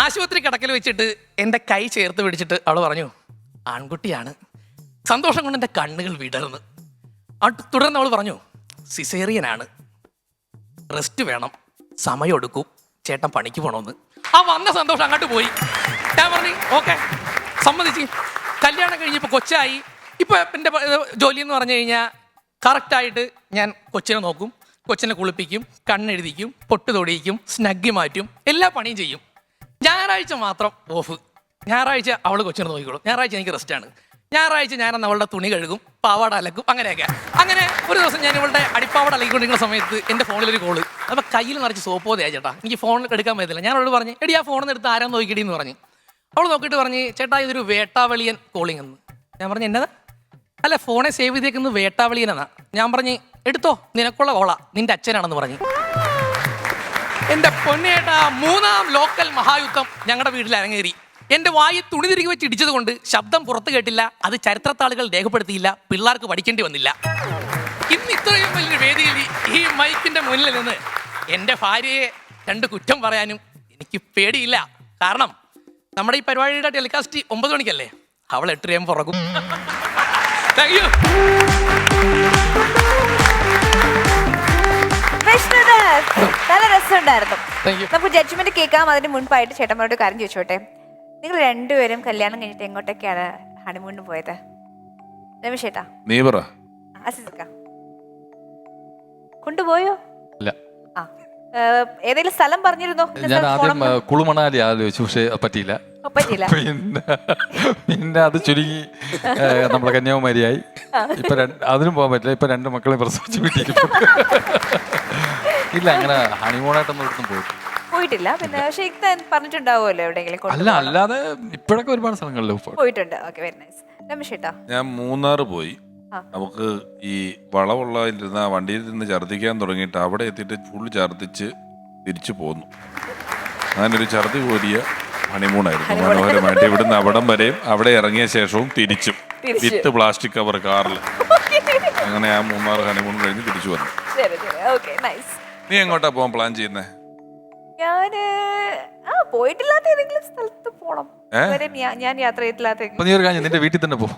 ആശുപത്രി കിടക്കൽ വെച്ചിട്ട് എൻ്റെ കൈ ചേർത്ത് പിടിച്ചിട്ട് അവൾ പറഞ്ഞു ആൺകുട്ടിയാണ്. സന്തോഷം കൊണ്ട് എൻ്റെ കണ്ണുകൾ വിടർന്ന്. തുടർന്ന് അവൾ പറഞ്ഞു സിസേറിയനാണ്, റെസ്റ്റ് വേണം, സമയം എടുക്കും, ചേട്ടൻ പണിക്ക് പോകണമെന്ന്. ആ വന്ന സന്തോഷം അങ്ങോട്ട് പോയി. ഞാൻ പറഞ്ഞു ഓക്കെ സമ്മതിച്ച്. കല്യാണം കഴിഞ്ഞപ്പോൾ കൊച്ചായി. ഇപ്പം എൻ്റെ ജോലി എന്ന് പറഞ്ഞു കഴിഞ്ഞാൽ കറക്റ്റായിട്ട് ഞാൻ കൊച്ചിനെ നോക്കും, കൊച്ചിനെ കുളിപ്പിക്കും, കണ്ണെഴുതിക്കും, പൊട്ട് തൊടിയിക്കും, സ്നഗ്ഗി മാറ്റും, എല്ലാ പണിയും ചെയ്യും. ഞായറാഴ്ച മാത്രം ഓഫ്. ഞായറാഴ്ച അവൾ കൊച്ചിനെ നോക്കിക്കോളും. ഞായറാഴ്ച എനിക്ക് റെസ്റ്റാണ്. ഞായറാഴ്ച ഞാനന്ന് അവളുടെ തുണി കഴുകും, പാവാട അലക്കും, അങ്ങനെയൊക്കെ. അങ്ങനെ ഒരു ദിവസം ഞാൻ ഇവളുടെ അടിപ്പാവാട അലക്കിക്കൊണ്ടിരിക്കുന്ന സമയത്ത് എൻ്റെ ഫോണിലൊരു കോള്. അപ്പോൾ കയ്യിൽ നിറച്ച് സോപ്പോതയാ ചേട്ടാ, എനിക്ക് ഫോണിൽ എടുക്കാൻ പറ്റത്തില്ല. ഞാൻ അവളോട് പറഞ്ഞു എടി ആ ഫോണിൽ എടുത്ത് ആരാന്ന് നോക്കിയിടി എന്ന് പറഞ്ഞു. അവൾ നോക്കിയിട്ട് പറഞ്ഞ് ചേട്ടാ ഇതൊരു വേട്ടാവളിയൻ കോളിംഗ് എന്ന്. ഞാൻ പറഞ്ഞു എന്നതാ? അല്ല ഫോണെ സേവ് ചെയ്തേക്കുന്നത് വേട്ടാവളിയൻ എന്നാ. ഞാൻ പറഞ്ഞ് എടുത്തോ നിനക്കുള്ള കോളാ, നിന്റെ അച്ഛനാണെന്ന് പറഞ്ഞു. എൻ്റെ പൊന്നേട്ടാ 3ാം ലോക്കൽ മഹായുദ്ധം ഞങ്ങളുടെ വീട്ടിൽ അരങ്ങേറി. എൻ്റെ വായി തുണി തിരികെ വെച്ച് ഇടിച്ചത് കൊണ്ട് ശബ്ദം പുറത്ത് കേട്ടില്ല, അത് ചരിത്രത്താളുകൾ രേഖപ്പെടുത്തിയില്ല, പിള്ളേർക്ക് പഠിക്കേണ്ടി വന്നില്ല. ഇന്ന് ഇത്രയും വലിയ വേദിയിൽ ഈ മൈക്കിന്റെ മുന്നിൽ നിന്ന് എൻ്റെ ഭാര്യയെ 2 കുറ്റം പറയാനും എനിക്ക് പേടിയില്ല. കാരണം നമ്മുടെ ഈ പരിപാടിയുടെ ടെലികാസ്റ്റ് 9 മണിക്കല്ലേ, അവൾ 8 AM പുറകും. Thank you. നല്ല രസമുണ്ടായിരുന്നു. Thank you. നമുക്ക് ജഡ്ജ്മെന്റ് കേൾക്കാം. അതിന് മുൻപായിട്ട് ചേട്ടന്മാരോട് കാര്യം ചോദിച്ചോട്ടെ, നിങ്ങൾ രണ്ടുപേരും കല്യാണം കഴിഞ്ഞിട്ട് എങ്ങോട്ടൊക്കെയാണ് ഹണിമൂണിന് പോയത്? രമേശ് ചേട്ടാ നീ പറ. അസിസിക്ക കൊണ്ടുപോയോ? ഇല്ല. ആ ഏതെങ്കിലും സ്ഥലം പറഞ്ഞിരുന്നോ? ഞാൻ ആദ്യം കുളുമണാലി ആലോചിച്ചു, പക്ഷെ പറ്റിയില്ല. പറ്റിയില്ല. പിന്നെ അത് ചുരുങ്ങി നമ്മളെ കന്യാകുമാരിയായി. ഇപ്പൊ അതിനും പോകാൻ പറ്റില്ല. ഇപ്പൊ 2 മക്കളെ പ്രസവിച്ച് വീട്ടിൽ. ഇല്ല, അങ്ങനെ ഹണിമൂണായിട്ടൊന്നും ഒരിടത്തും പോയിട്ടില്ല. പിന്നെ ഷെയ്ഖ് പറഞ്ഞിട്ടുണ്ടാവുമല്ലോ എവിടെയെങ്കിലും? അല്ല, അല്ലാതെ ഇപ്പോഴൊക്കെ ഒരുപാട് സ്ഥലങ്ങളിൽ പോയിട്ടുണ്ട്. Okay, very nice. രമേശേട്ടാ? ഞാൻ മൂന്നാർ പോയി. നമുക്ക് ഈ വളവുള്ളതിരുന്ന വണ്ടിയിൽ നിന്ന് ഛർദ്ദിക്കാൻ തുടങ്ങിയിട്ട് അവിടെ എത്തിയിട്ട് ഫുൾ ഛർദ്ദിച്ച് തിരിച്ചു പോന്നു. അങ്ങനെ ഒരു ഛർദ്ദി കോരിയ ഹണിമൂണായിരുന്നു. മനോഹരമായിട്ട് ഇവിടുന്ന് അവിടം വരെയും അവിടെ ഇറങ്ങിയ ശേഷവും തിരിച്ചും വിത്ത് പ്ലാസ്റ്റിക് കവർ കാറിൽ. അങ്ങനെ ആ മൂന്നാർ ഹണിമൂൺ കഴിഞ്ഞ് തിരിച്ചു വന്നു. നീ എങ്ങോട്ടാ പോകാൻ പ്ലാൻ ചെയ്യുന്നേ? ഞാന് പോയിട്ടില്ലാത്ത ഏതെങ്കിലും സ്ഥലത്ത് പോണം. ഞാൻ യാത്ര ചെയ്തിട്ടില്ലാത്ത നിന്റെ വീട്ടിൽ തന്നെ പോകും.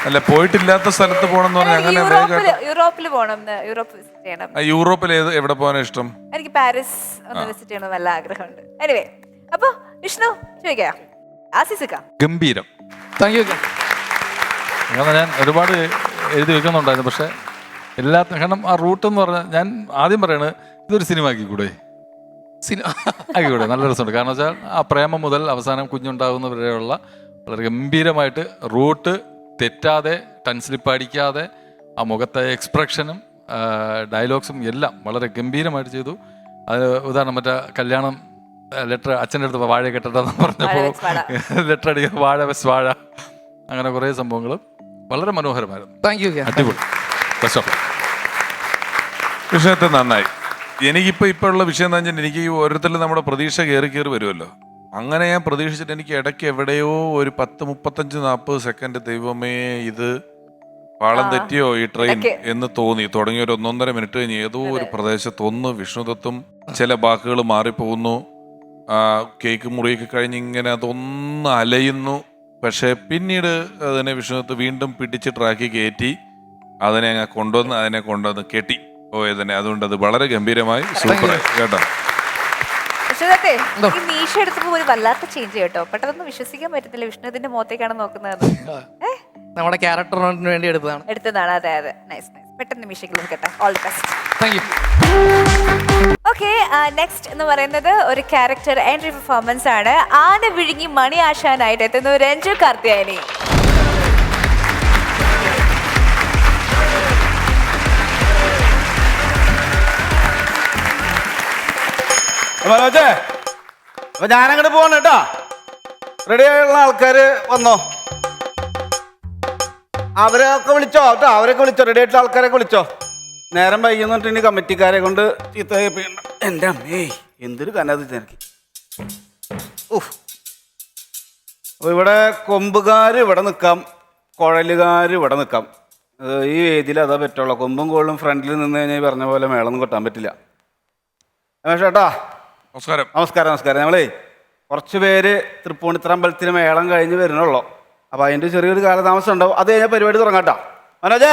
അല്ല, പോയിട്ടില്ലാത്ത സ്ഥലത്ത് പോകണം എന്ന് പറഞ്ഞാൽ അങ്ങനെ യൂറോപ്പിൽ പോകണം. യൂറോപ്പ് വിസിറ്റ് ചെയ്യണം. യൂറോപ്പിൽ എവിടെ പോകാനാ ഇഷ്ടം? എനിക്ക് പാരീസ് ഒന്ന് വിസിറ്റ് ചെയ്യണം നല്ല ആഗ്രഹമുണ്ട്. എനിവേ, അപ്പൊ വിഷ്ണു ചോദിക്കാം. ആസിസിക്ക? ഗംഭീരം. Thank you. ഞാൻ ഒരുപാട് എഴുതി വെക്കുന്നുണ്ടായിരുന്നു, പക്ഷെ കാരണം ആ റൂട്ട് എന്ന് പറഞ്ഞാൽ ഞാൻ ആദ്യം പറയണത് ഇതൊരു സിനിമ ആക്കിക്കൂടെ? ആക്കിക്കൂടെ? നല്ല രസമുണ്ട്. കാരണം വെച്ചാൽ ആ പ്രേമം മുതൽ അവസാനം കുഞ്ഞുണ്ടാകുന്നവരെയുള്ള വളരെ ഗംഭീരമായിട്ട് റൂട്ട് തെറ്റാതെ, ടൺ സ്ലിപ്പ് അടിക്കാതെ, ആ മുഖത്തെ എക്സ്പ്രഷനും ഡയലോഗ്സും എല്ലാം വളരെ ഗംഭീരമായിട്ട് ചെയ്തു. അത് ഉദാഹരണം മറ്റേ കല്യാണം ലെറ്റർ അച്ഛൻ്റെ അടുത്ത് വാഴ കെട്ടട്ടെന്ന് പറഞ്ഞപ്പോൾ ലെറ്റർ അടിക്കുക വാഴ ബസ് വാഴ, അങ്ങനെ കുറേ സംഭവങ്ങൾ വളരെ മനോഹരമായിരുന്നു. Thank you. അടിപൊളി. Best of. വിഷയത്തെ നന്നായി. ഇപ്പോൾ ഉള്ള വിഷയം എന്താ വെച്ചാൽ എനിക്ക് ഓരോരുത്തരും നമ്മുടെ പ്രതീക്ഷ കയറി വരുമല്ലോ. അങ്ങനെ ഞാൻ പ്രതീക്ഷിച്ചിട്ട് എനിക്ക് ഇടയ്ക്ക് എവിടെയോ ഒരു 10, 35, 40 സെക്കൻഡ് ദൈവമേ ഇത് പാളം തെറ്റിയോ ഈ ട്രെയിൻ എന്ന് തോന്നി. തുടങ്ങിയ ഒരു 1.5 മിനിറ്റ് കഴിഞ്ഞ് ഏതോ ഒരു പ്രദേശത്ത് ഒന്ന് വിഷ്ണുദത്തും ചില വാക്കുകൾ മാറിപ്പോകുന്നു. കേക്ക് മുറിയൊക്കെ കഴിഞ്ഞ് ഇങ്ങനെ അതൊന്ന് അലയുന്നു. പക്ഷെ പിന്നീട് അതിനെ വിഷ്ണുദത്ത് വീണ്ടും പിടിച്ച് ട്രാക്കിൽ കയറ്റി അതിനെ കൊണ്ടുവന്ന് കെട്ടി പോയതിനെ. അതുകൊണ്ട് അത് വളരെ ഗംഭീരമായി, സൂപ്പറായി കേട്ടോ. ഈ മീശ എടുത്തപ്പോ ഒരു വല്ലാത്ത ചേഞ്ച് കേട്ടോ. പെട്ടെന്ന് വിശ്വസിക്കാൻ പറ്റത്തില്ല വിഷ്ണുവിന്റെ മുഖത്തേക്കാണ് നോക്കുന്നത്. നമ്മുടെ ക്യാരക്ടറിന് വേണ്ടി എടുത്തതാണ്. അതെ അതെ, നൈസ് നൈസ്. പെട്ടെന്ന് മീശയ്ക്ക് കേട്ടോ. All the best. Thank you. Okay, next എന്ന് പറയുന്നത് ഒരു ക്യാരക്ടർ എൻട്രി പെർഫോമൻസ് ആണ്. ആന വിഴുങ്ങി മണി ആശാനായിട്ട് എത്തുന്നു രഞ്ജു കാർത്തിയായനി. മനോജേ, അപ്പൊ ഞാനങ്ങോട്ട് പോവാണ് കേട്ടോ. റെഡി ആയുള്ള ആൾക്കാര് വന്നോ? അവരൊക്കെ വിളിച്ചോ കേട്ടോ. അവരൊക്കെ വിളിച്ചോ. റെഡി ആയിട്ടുള്ള ആൾക്കാരൊക്കെ വിളിച്ചോ. നേരം വൈകുന്നിട്ട് ഇനി കമ്മിറ്റിക്കാരെ കൊണ്ട് ചീത്ത കേൾപ്പിക്കണ്ട. എൻ്റെ അമ്മേ, എന്തൊരു കനത് എനിക്ക്. അപ്പൊ ഇവിടെ കൊമ്പുകാര് ഇവിടെ നിൽക്കാം, കുഴലുകാര് ഇവിടെ നിൽക്കാം. ഈ വേദിയിൽ അതാ പറ്റുള്ളൂ. കൊമ്പും കോളും ഫ്രണ്ടിൽ നിന്ന് കഴിഞ്ഞാൽ പറഞ്ഞ പോലെ മേളൊന്നും കൊട്ടാൻ പറ്റില്ല. ചേട്ടാ നമസ്കാരം. നമസ്കാരം. നമസ്കാരം. നമ്മളേ കുറച്ച് പേര് തൃപ്പൂണിത്തറ അമ്പലത്തിന് മേളം കഴിഞ്ഞ് വരുന്നുള്ളൂ. അപ്പൊ അതിന്റെ ചെറിയൊരു കാലതാമസം ഉണ്ടാവും. അത് കഴിഞ്ഞാൽ പരിപാടി തുടങ്ങാട്ടോ. മനോജേ,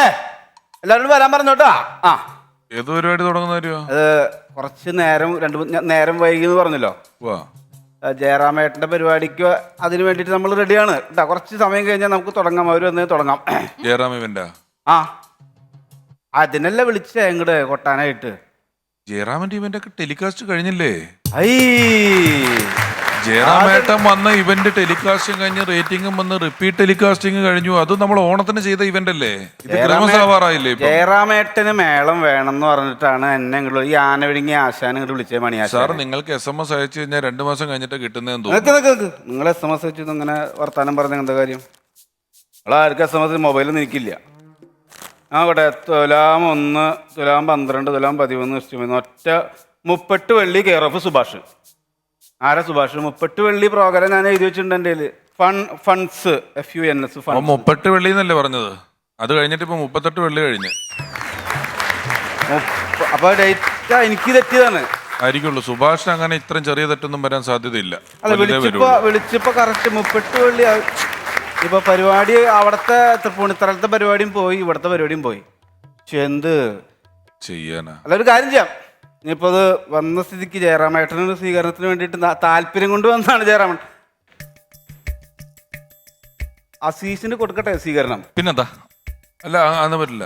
എല്ലാവരോടും വരാൻ പറഞ്ഞോട്ടാ. ആ, ഏത് പരിപാടി തുടങ്ങുന്ന? അത് കുറച്ച് നേരം വൈകി എന്ന് പറഞ്ഞല്ലോ. ജയറാമേട്ടന്റെ പരിപാടിക്ക് അതിന് വേണ്ടിട്ട് നമ്മൾ റെഡിയാണ് കേട്ടോ. കുറച്ച് സമയം കഴിഞ്ഞാൽ നമുക്ക് തുടങ്ങാം. അവർ വന്നേ തുടങ്ങാം. ജയറാം ഇവന്റാ? ആ, അതിനല്ല വിളിച്ചേ ഇങ്ങോട്ട് കൊട്ടാനായിട്ട്. ജയറാമിന്റെ ഇവന്റ് ഒക്കെ ടെലികാസ്റ്റ് കഴിഞ്ഞില്ലേ? ഐ, ജയറാമേട്ടൻ വന്ന ഇവന്റ് ടെലികാസ്റ്റിംഗ് കഴിഞ്ഞ് റേറ്റിംഗും വന്ന് റിപ്പീറ്റ് ടെലികാസ്റ്റിംഗ് കഴിഞ്ഞു. അത് നമ്മൾ ഓണത്തിന് ചെയ്ത ഇവന്റ് അല്ലേ? ഇത് ക്രിസ്മസ് ആവാറായില്ലേ? ജയറാമേട്ടന് മേളം വേണം എന്ന് പറഞ്ഞിട്ടാണ് എന്നെ ഇങ്ങോട്ട് ഈ ആന വിഴുങ്ങിയ ആശാൻ ഇങ്ങോട്ട് വിളിച്ചേ. മണിയാ സാർ, നിങ്ങൾക്ക് SMS അയച്ചു കഴിഞ്ഞാൽ 2 മാസം കഴിഞ്ഞിട്ട് കിട്ടുന്നതെന്ന് തോന്നുന്നു. നിങ്ങൾ SMS അയച്ചു അങ്ങനെ വർത്താനം പറഞ്ഞ എന്താ കാര്യം? ആർക്കും SMS മൊബൈലിൽ നിൽക്കില്ല. ആകട്ടെ, തുലാം 1, തുലാം 12, തുലാം 13 ഒറ്റ 30 വെള്ളി കെയർ ഓഫ് സുഭാഷ്. ആരാ സുഭാഷ്? 30 വെള്ളി പ്രോഗ്രാം ഞാൻ എഴുതി വെച്ചിട്ടുണ്ട് എൻ്റെ കയ്യില്. Funds FUNS. 30 വെള്ളി എന്നല്ലേ പറഞ്ഞത്? അത് കഴിഞ്ഞിട്ട് ഇപ്പൊ 38 വെള്ളി കഴിഞ്ഞ്. അപ്പൊ ഡേറ്റ് എനിക്ക് തെറ്റിയതാണ് ആയിരിക്കുള്ളൂ. സുഭാഷിന് അങ്ങനെ ഇത്രയും ചെറിയ തെറ്റൊന്നും വരാൻ സാധ്യതയില്ല. അല്ല, വിളിച്ചപ്പോ കറക്റ്റ് 30 വെള്ളി. ഇപ്പൊ പരിപാടി അവിടത്തെ തൃപ്പൂണിത്തറത്തെ പരിപാടിയും പോയി, ഇവിടത്തെ പരിപാടിയും പോയി. എന്ത് ചെയ്യാനാ? അല്ല, ഒരു കാര്യം ചെയ്യാം. ഇനിയിപ്പോ അത് വന്ന സ്ഥിതിക്ക് ജയറാമേട്ടനൊരു സ്വീകരണത്തിന് വേണ്ടിയിട്ട് താല്പര്യം കൊണ്ട് വന്നതാണ് ജയറാമൻ. അസീസിന് കൊടുക്കട്ടെ സ്വീകരണം? പിന്നെന്താ, അല്ല അതൊന്നും പറ്റില്ല.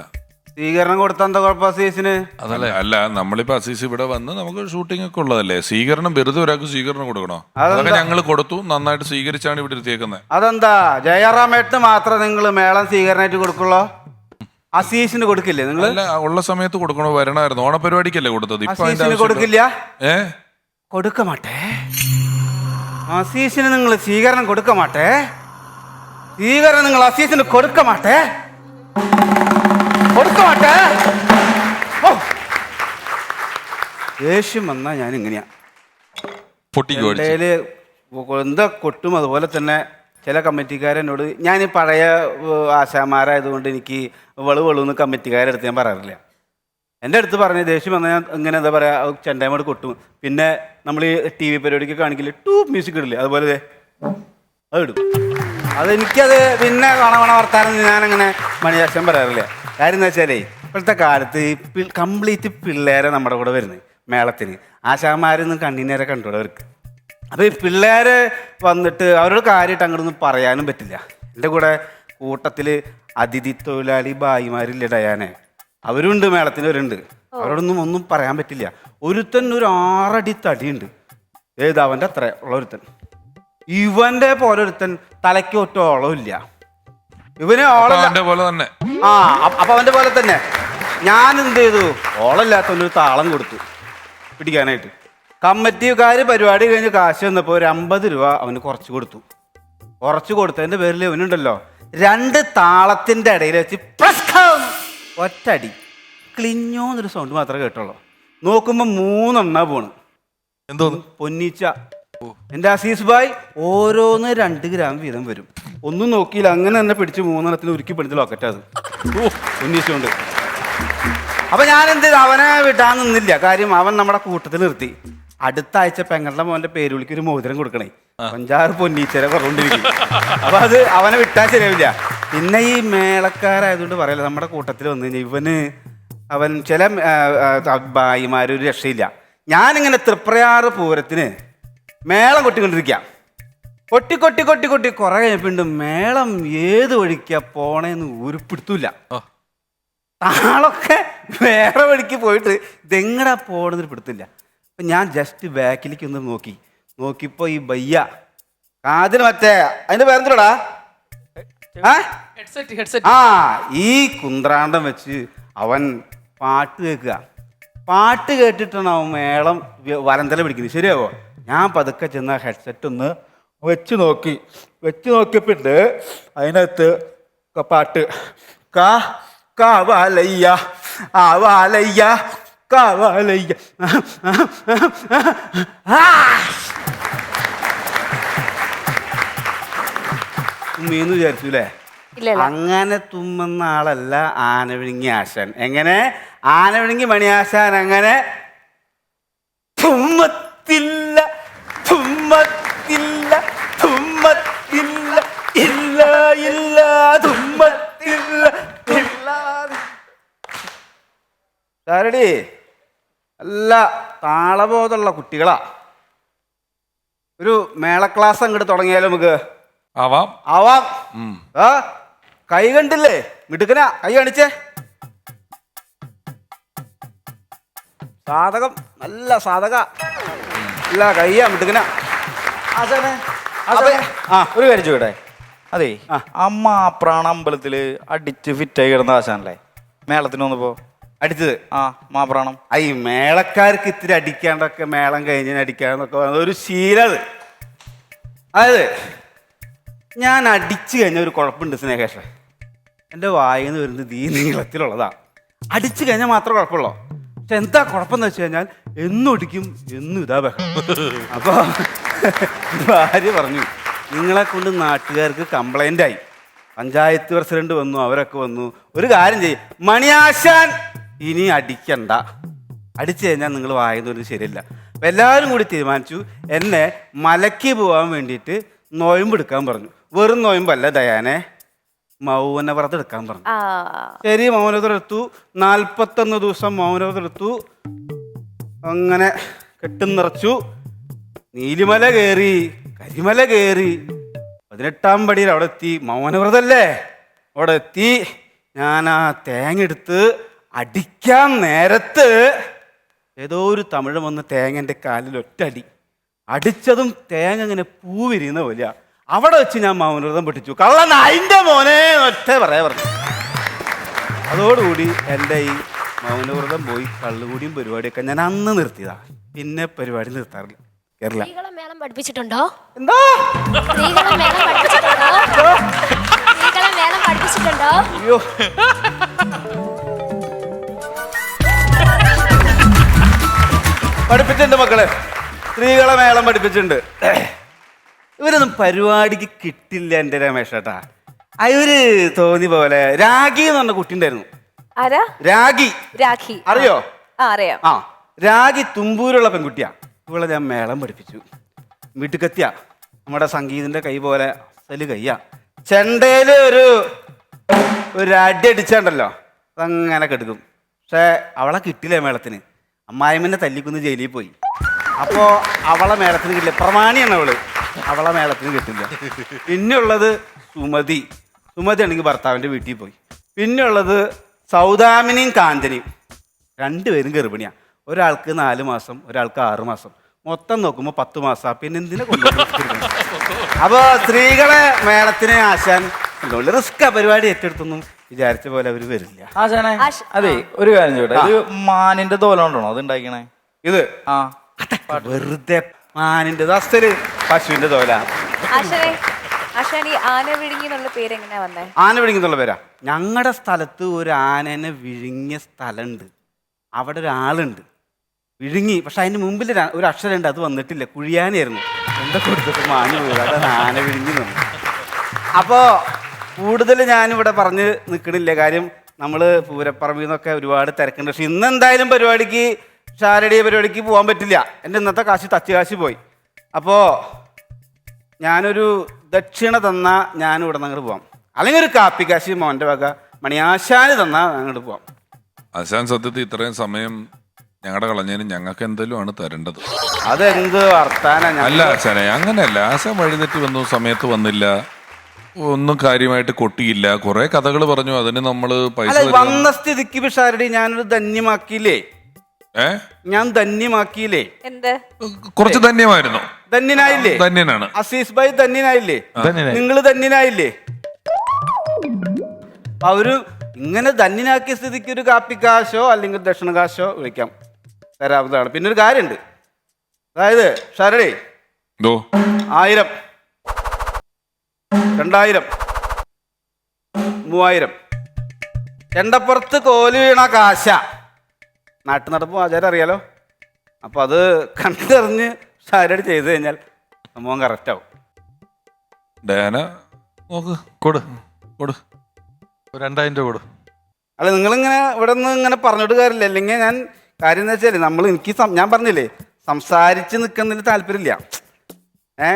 സ്വീകരണം കൊടുത്ത എന്താ കുഴപ്പം അസീസിന്? അതല്ലേ അല്ല നമ്മളിപ്പോ അസീസ് ഇവിടെ വന്ന് നമുക്ക് ഷൂട്ടിംഗ് ഒക്കെ ഉള്ളതല്ലേ. സ്വീകരണം വെറുതെ ഒരാൾക്ക് സ്വീകരണം കൊടുക്കണോ? അതൊക്കെ ഞങ്ങൾ കൊടുത്തു, നന്നായിട്ട് സ്വീകരിച്ചാണ് ഇവിടെ ഇരുത്തിയേക്കുന്നത്. അതെന്താ ജയറാമേട്ടിന് മാത്രം നിങ്ങൾ മേളം സ്വീകരണമായിട്ട് കൊടുക്കുള്ളോ? അസീസിന് കൊടുക്കില്ലേ നിങ്ങൾ? അല്ല ഉള്ള സമയത്ത് കൊടുക്കണോ, വരണമായിരുന്നു. ഓണപരിപാടിക്കല്ലേ കൊടുത്തത്. ഇപ്പൊ അതിന്റെ അസീസിന് കൊടുക്കില്ല? കൊടുക്ക മാട്ടേ. അസീസിന് നിങ്ങൾ സ്വീകരണം കൊടുക്ക മാട്ടേ. സ്വീകരണം നിങ്ങൾ അസീസിന് കൊടുക്ക മാട്ടേ. കൊടുക്ക മാട്ടേ. ദേഷ്യം വന്നാ ഞാൻ ഇങ്ങനെയാ. എന്തേല് എന്താ കൊട്ടും. അതുപോലെ തന്നെ ചില കമ്മിറ്റിക്കാരെന്നോട്, ഞാൻ പഴയ ആശാമാരായതുകൊണ്ട് എനിക്ക് വെളുവെളുന്ന് കമ്മിറ്റിക്കാരെടുത്ത് ഞാൻ പറയാറില്ല. എൻ്റെ അടുത്ത് പറഞ്ഞ് ദേഷ്യം വന്നാൽ ഞാൻ ഇങ്ങനെ എന്താ പറയുക ചെണ്ടയമോട് കൊട്ടും. പിന്നെ നമ്മൾ ഈ TV പരിപാടിക്ക് കാണിക്കില്ലേ മ്യൂസിക് ഇടില്ലേ, അതുപോലെ അത് ഇടും. അതെനിക്കത് പിന്നെ കാണാൻ വർത്താനം ഞാനങ്ങനെ മണിയാശം പറയാറില്ല. കാര്യം എന്താ വെച്ചാലേ ഇപ്പോഴത്തെ കാലത്ത് കംപ്ലീറ്റ് പിള്ളേരെ നമ്മുടെ കൂടെ വരുന്നത് മേളത്തിന്. ആശാന്മാരൊന്നും കണ്ണിനേരെ കണ്ടുകൂടെ അവർക്ക്. അപ്പോൾ ഈ പിള്ളേർ വന്നിട്ട് അവരോട് കാര്യമായിട്ട് അങ്ങോട്ടൊന്നും പറയാനും പറ്റില്ല. എൻ്റെ കൂടെ കൂട്ടത്തിൽ അതിഥി തൊഴിലാളി ഭായിമാരില്ല ഡയാനെ, അവരുണ്ട് മേളത്തിന് വരുന്നുണ്ട്. അവരോടൊന്നും ഒന്നും പറയാൻ പറ്റില്ല. ഒരുത്തൻ ഒരു 6 അടി തടിയുണ്ട്. ഏത് അവൻ്റെ അത്ര ഉള്ള ഒരുത്തൻ. ഇവന്റെ പോലെ ഒരുത്തൻ തലയ്ക്ക് ഒറ്റ ഓളമില്ല. ഇവന് ഓളല്ല പോലെ തന്നെ. ആ അപ്പൊ അവന്റെ പോലെ തന്നെ ഞാൻ എന്ത് ചെയ്തു, ഓളമില്ലാത്തവനൊരു താളം കൊടുത്തു പിടിക്കാനായിട്ട്. കമ്മിറ്റിക്കാർ പരിപാടി കഴിഞ്ഞ് കാശ് വന്നപ്പോൾ ഒരു 50 രൂപ അവന് കുറച്ച് കൊടുത്തു. കുറച്ച് കൊടുത്തതിന്റെ പേരിൽ ഇവനുണ്ടല്ലോ 2 താളത്തിന്റെ ഇടയിൽ വെച്ച് ഒറ്റടി ക്ലിഞ്ഞോന്നൊരു സൗണ്ട് മാത്രമേ കേട്ടുള്ളൂ. നോക്കുമ്പോ 3 എണ്ണ പോണ്. എന്തോന്ന് പൊന്നീച്ച. എൻ്റെ അസീസ് ഭായ് ഓരോന്ന് 2 ഗ്രാം വീതം വരും. ഒന്നും നോക്കിയില്ല, അങ്ങനെ തന്നെ പിടിച്ച് 3 എണ്ണത്തിന് ഉരുക്കി പിടിച്ച് ലോക്കറ്റത് പൊന്നീച്ചുകൊണ്ട്. അപ്പൊ ഞാൻ എന്ത് ചെയ്തു, അവനെ വിടാൻ നിന്നില്ല. കാര്യം അവൻ നമ്മുടെ കൂട്ടത്തിൽ നിർത്തി. അടുത്ത ആഴ്ച പെങ്ങളുടെ മോന്റെ പേര് വിളിക്ക് ഒരു മോതിരം കൊടുക്കണേ, 5-6 പൊന്നീച്ചരെ പറഞ്ഞുകൊണ്ടിരിക്കും. അപ്പൊ അത് അവനെ വിട്ടാൽ ശരിയാവില്ല. പിന്നെ ഈ മേളക്കാരായതുകൊണ്ട് പറയല്ല, നമ്മുടെ കൂട്ടത്തിൽ വന്നു കഴിഞ്ഞാൽ അവൻ ചില ഭായിമാരൊരു രക്ഷയില്ല. ഞാനിങ്ങനെ തൃപ്രയാറ് പൂരത്തിന് മേളം കൊട്ടിക്കൊണ്ടിരിക്കാം. കൊട്ടി കൊട്ടി കൊട്ടി കൊട്ടി കുറെ കഴിഞ്ഞപ്പോണ്ട് മേളം ഏത് വഴിക്കാ പോണേന്ന് ഉരുപ്പിടുത്തൂല്ല. താളൊക്കെ വേറെ വഴിക്ക് പോയിട്ട് ഇതെങ്ങടാ പോണെന്നൊരു പിടുത്തില്ല. അപ്പം ഞാൻ ജസ്റ്റ് ബാക്കിലേക്ക് ഒന്ന് നോക്കിയപ്പോൾ ഈ ബയ്യ കാതിന് മറ്റേ അതിന്റെ പേരെന്തോടാ ആ ഈ കുന്ത്രാണ്ടം വെച്ച് അവൻ പാട്ട് കേൾക്കുക. പാട്ട് കേട്ടിട്ടാണ് അവൻ മേളം വരന്തല പിടിക്കുന്നത്. ശരിയാവോ? ഞാൻ പതുക്കെ ചെന്ന ഹെഡ്സെറ്റ് ഒന്ന് വെച്ച് നോക്കിയപ്പോണ്ട് അതിനകത്ത് പാട്ട് കാവാലയ്യ ആവാലയ്യ കാവാലയ്യ തുമ്മീന്ന് വിചാരിച്ചു അല്ലേ? അങ്ങനെ തുമ്മുന്ന ആളല്ല ആനവിഴുങ്ങി ആശാൻ. എങ്ങനെ ആനവിഴുങ്ങി മണിയാശാൻ അങ്ങനെ തുമ്മത്തില്ല തുമ്മത്തില്ല തുമ്മത്തില്ല ഇല്ല ഇല്ല തുമ്മത്തില്ല സാരടി നല്ല താളബോധമുള്ള കുട്ടികളാ. ഒരു മേള ക്ലാസ് അങ്ങോട്ട് തുടങ്ങിയാലോ നമുക്ക്? ആവാം. ആ കൈ കണ്ടില്ലേ മിടുക്കനാ, കൈ കാണിച്ചേ. സാധകം നല്ല സാധക അല്ല കയ്യാ മിടുക്കനാ. ഒരു കാര്യം ചോദിക്കട്ടെ, അതെ അമ്മ പ്രാണമ്പലത്തില് അടിച്ച് ഫിറ്റായി കിടന്ന ആശാനല്ലേ മേളത്തിന് വന്നപ്പോ അടിച്ചത്? മാപ്രാണം. ഈ മേളക്കാർക്ക് ഇത്തിരി അടിക്കാണ്ടൊക്കെ മേളം കഴിഞ്ഞ് അടിക്കാന്നൊക്കെ ഒരു ശീലത്. അതായത് ഞാൻ അടിച്ചു കഴിഞ്ഞാൽ ഒരു കുഴപ്പമുണ്ട് സ്നേഹേഷ, എൻ്റെ വായിന്ന് വരുന്നത് ഈ നീളത്തിലുള്ളതാ. അടിച്ചു കഴിഞ്ഞാൽ മാത്രമേ കുഴപ്പമുള്ളൂ. പക്ഷെ എന്താ കുഴപ്പമെന്ന് വെച്ച് കഴിഞ്ഞാൽ എന്നും അടിക്കും എന്നും ഇതാ ബഹളം. അപ്പൊ ഭാര്യ പറഞ്ഞു, നിങ്ങളെ കൊണ്ട് നാട്ടുകാർക്ക് കംപ്ലൈൻ്റ് ആയി. പഞ്ചായത്ത് പ്രസിഡന്റ് വന്നു, അവരൊക്കെ വന്നു. ഒരു കാര്യം ചെയ്യും, മണിയാശാൻ ഇനി അടിക്കണ്ട, അടിച്ചു കഴിഞ്ഞാൽ നിങ്ങൾ വായുന്നത് ശരിയല്ല. അപ്പം എല്ലാവരും കൂടി തീരുമാനിച്ചു എന്നെ മലയ്ക്ക് പോകാൻ വേണ്ടിയിട്ട് നോയമ്പെടുക്കാൻ പറഞ്ഞു. വെറും നോയമ്പല്ല ദയാനെ, മൗനവ്രതം എടുക്കാൻ പറഞ്ഞു. ശരി, മൗനവ്രതം എടുത്തു. 41 ദിവസം മൗനവ്രതം എടുത്തു. അങ്ങനെ കെട്ടും നിറച്ചു. നീലിമല കയറി, കരിമല കയറി, 18-ാം പടിയിൽ അവിടെ എത്തി. മൗനവ്രതല്ലേ അവിടെ എത്തി. ഞാൻ ആ തേങ്ങ എടുത്ത് അടിക്കാൻ നേരത്ത് ഏതോ ഒരു തമിഴ് വന്ന് തേങ്ങ എൻ്റെ കാലിൽ ഒറ്റടി അടിച്ചതും തേങ്ങ ഇങ്ങനെ പൂവിരിയുന്ന പോലെ അവിടെ വെച്ച് ഞാൻ മൗനവ്രതം പൊട്ടിച്ചു. കള്ളൻ അതിൻ്റെ മോനെ ഒറ്റ പറയാ പറഞ്ഞു. അതോടുകൂടി എൻ്റെ ഈ മൗനവ്രതം പോയി കള്ളുകൂടിയും പരിപാടിയൊക്കെ ഞാൻ അന്ന് നിർത്തിയതാ. പിന്നെ പരിപാടി നിർത്താറില്ല. കേരള സ്ത്രീകളെ മേളം പഠിപ്പിച്ചിട്ടുണ്ടോ? എന്താ സ്ത്രീകളെ മേളം പഠിപ്പിച്ചിട്ടുണ്ടോ? സ്ത്രീകളെ മേളം പഠിപ്പിച്ചിട്ടുണ്ടോ? അയ്യോ പഠിപ്പിച്ചിട്ടുണ്ട് മക്കളെ, സ്ത്രീകളെ മേളം പഠിപ്പിച്ചിട്ടുണ്ട്. ഇവരൊന്നും പരിപാടിക്ക് കിട്ടില്ല എൻ്റെ രമേശേട്ടാ. ഇവര് തോന്നി പോലെ രാഖി എന്ന് പറഞ്ഞ കുട്ടി ഉണ്ടായിരുന്നു. ആരാ? രാഖി. രാഖി അറിയോ? അറിയാം. ആ രാഖി തുമ്പൂരുള്ള പെൺകുട്ടിയാ. ഇവളെ ഞാൻ മേളം പഠിപ്പിച്ചു. വീട്ടുകത്തിയ നമ്മുടെ സംഗീതിന്റെ കൈ പോലെ അസല് കയ്യാ. ചെണ്ടയില് ഒരു അടി അടിച്ചാണ്ടല്ലോ അതങ്ങനെ കെടുക്കും. പക്ഷെ അവളെ കിട്ടില്ല മേളത്തിന്. അമ്മായിമ്മനെ തല്ലിക്കുന്ന് ജയിലിൽ പോയി. അപ്പോൾ അവളെ മേളത്തിന് കിട്ടില്ല. പ്രമാണിയാണ് അവള്. അവളെ മേളത്തിന് കിട്ടില്ല. പിന്നെയുള്ളത് സുമതി. സുമതി ആണെങ്കിൽ ഭർത്താവിൻ്റെ വീട്ടിൽ പോയി. പിന്നെയുള്ളത് സൗദാമിനിയും കാഞ്ചനയും. രണ്ടുപേരും ഗർഭിണിയാണ്. ഒരാൾക്ക് 4 മാസം, ഒരാൾക്ക് 6 മാസം. മൊത്തം നോക്കുമ്പോൾ 10 മാസം. പിന്നെ എന്തിനെ കൊണ്ടുപോയി? അപ്പോൾ സ്ത്രീകളെ മേളത്തിനെ ആശാൻ റിസ്ക് പരിപാടി ഏറ്റെടുത്തൊന്നും വിചാരിച്ച പോലെ അവർ വരില്ല. ആശാനെ അതെ ഒരു കാര്യം ചോട്ടെ, ഇത് മാനിന്റെ തോല കൊണ്ടാണോ അത് ഉണ്ടാക്കണേ? ഇത് ആ വെറുതെ മാനിന്റെ അസ്തര് പശുവിന്റെ തോല. ആശാൻ ഈ ആന വിഴുങ്ങി എന്നുള്ള പേര് എങ്ങനെയാ വന്നേ? ആന വിഴുങ്ങിന്നുള്ള പേരാ. ഞങ്ങളുടെ സ്ഥലത്ത് ഒരു ആനനെ വിഴുങ്ങിയ സ്ഥലമുണ്ട്. അവിടെ ഒരാളുണ്ട് വിഴുങ്ങി. പക്ഷെ അതിന് മുമ്പിൽ ഒരു അക്ഷരമുണ്ട്, അത് വന്നിട്ടില്ല. കുഴിയാനായിരുന്നു. എന്താ കൊടുത്തിട്ട് മാഞ്ഞു പോയത്. അത് ആന വിഴുങ്ങി നിന്നു. അപ്പോൾ കൂടുതൽ ഞാനിവിടെ പറഞ്ഞ് നിൽക്കണില്ല. കാര്യം നമ്മൾ പൂരപ്പറമ്പിൽ നിന്നൊക്കെ ഒരുപാട് തിരക്കുണ്ട്. പക്ഷെ ഇന്ന് എന്തായാലും പരിപാടിക്ക് ഷാരടി പരിപാടിക്ക് പോകാൻ പറ്റില്ല. എൻ്റെ ഇന്നത്തെ കാശ് തച്ച് കാശ് പോയി. അപ്പോൾ ഞാനൊരു ദക്ഷിണ തന്നാൽ ഞാനിവിടെ നിന്ന് അങ്ങോട്ട് പോവാം. അല്ലെങ്കിൽ ഒരു കാപ്പി കാശ് മോൻ്റെ വക മണിയാശാന് തന്നാൽ അങ്ങോട്ട് പോവാം. ആശാൻ സത്യത്തിൽ ഇത്രയും സമയം ഞങ്ങളുടെ കളഞ്ഞതിന് ഞങ്ങൾക്ക് എന്തെങ്കിലും ആണ് തരേണ്ടത്. അതെന്ത് വർത്താനം? അല്ല ആശാനെ, അങ്ങനെയല്ല. ആശാൻ വഴിതെറ്റി വന്നു, സമയത്ത് വന്നില്ല, ഒന്നും കാര്യമായിട്ട് കൊട്ടിയില്ല, കുറെ കഥകൾ പറഞ്ഞു. അതിന് നമ്മള് പൈസ വന്ന സ്ഥിതിക്ക് പിഷാരടി ഞാനൊരു ധന്യമാക്കിയില്ലേ? ഞാൻ ധന്യമാക്കിയില്ലേ? എന്ത്? കുറച്ച് ധന്യമായിരുന്നു. ധന്യനായില്ലേ? ധന്യനാണ്. അസീസ് ഭായി ധന്യനായില്ലേ? നിങ്ങള് ധന്യനായില്ലേ? അവര് ഇങ്ങനെ ധന്യനാക്കിയ സ്ഥിതിക്ക് ഒരു കാപ്പി കാശോ അല്ലെങ്കിൽ ദക്ഷിണ കാശോ വിളിക്കാം, തരാവുന്നതാണ്. പിന്നെ ഒരു കാര്യമുണ്ട്. അതായത് ഷാരടി 1000, 2000, 3000 ചെണ്ടപ്പുറത്ത് കോല് വീണ കാശ. നാട്ടു നടപ്പും ആചാരം അറിയാലോ. അപ്പം അത് കണ്ടറിഞ്ഞ് ഷാരടി ചെയ്ത് കഴിഞ്ഞാൽ സംഭവം കറക്റ്റാവും. ഡയാന നോക്ക്, കൊടു 2000 രൂപ കൊടു. അല്ല നിങ്ങളിങ്ങനെ ഇവിടെ നിന്ന് ഇങ്ങനെ പറഞ്ഞിട്ട് കാര്യമില്ല. അല്ലെങ്കിൽ ഞാൻ കാര്യം എന്താ വെച്ചാൽ ഞാൻ പറഞ്ഞില്ലേ സംസാരിച്ച് നിൽക്കുന്നതിന് താല്പര്യമില്ല.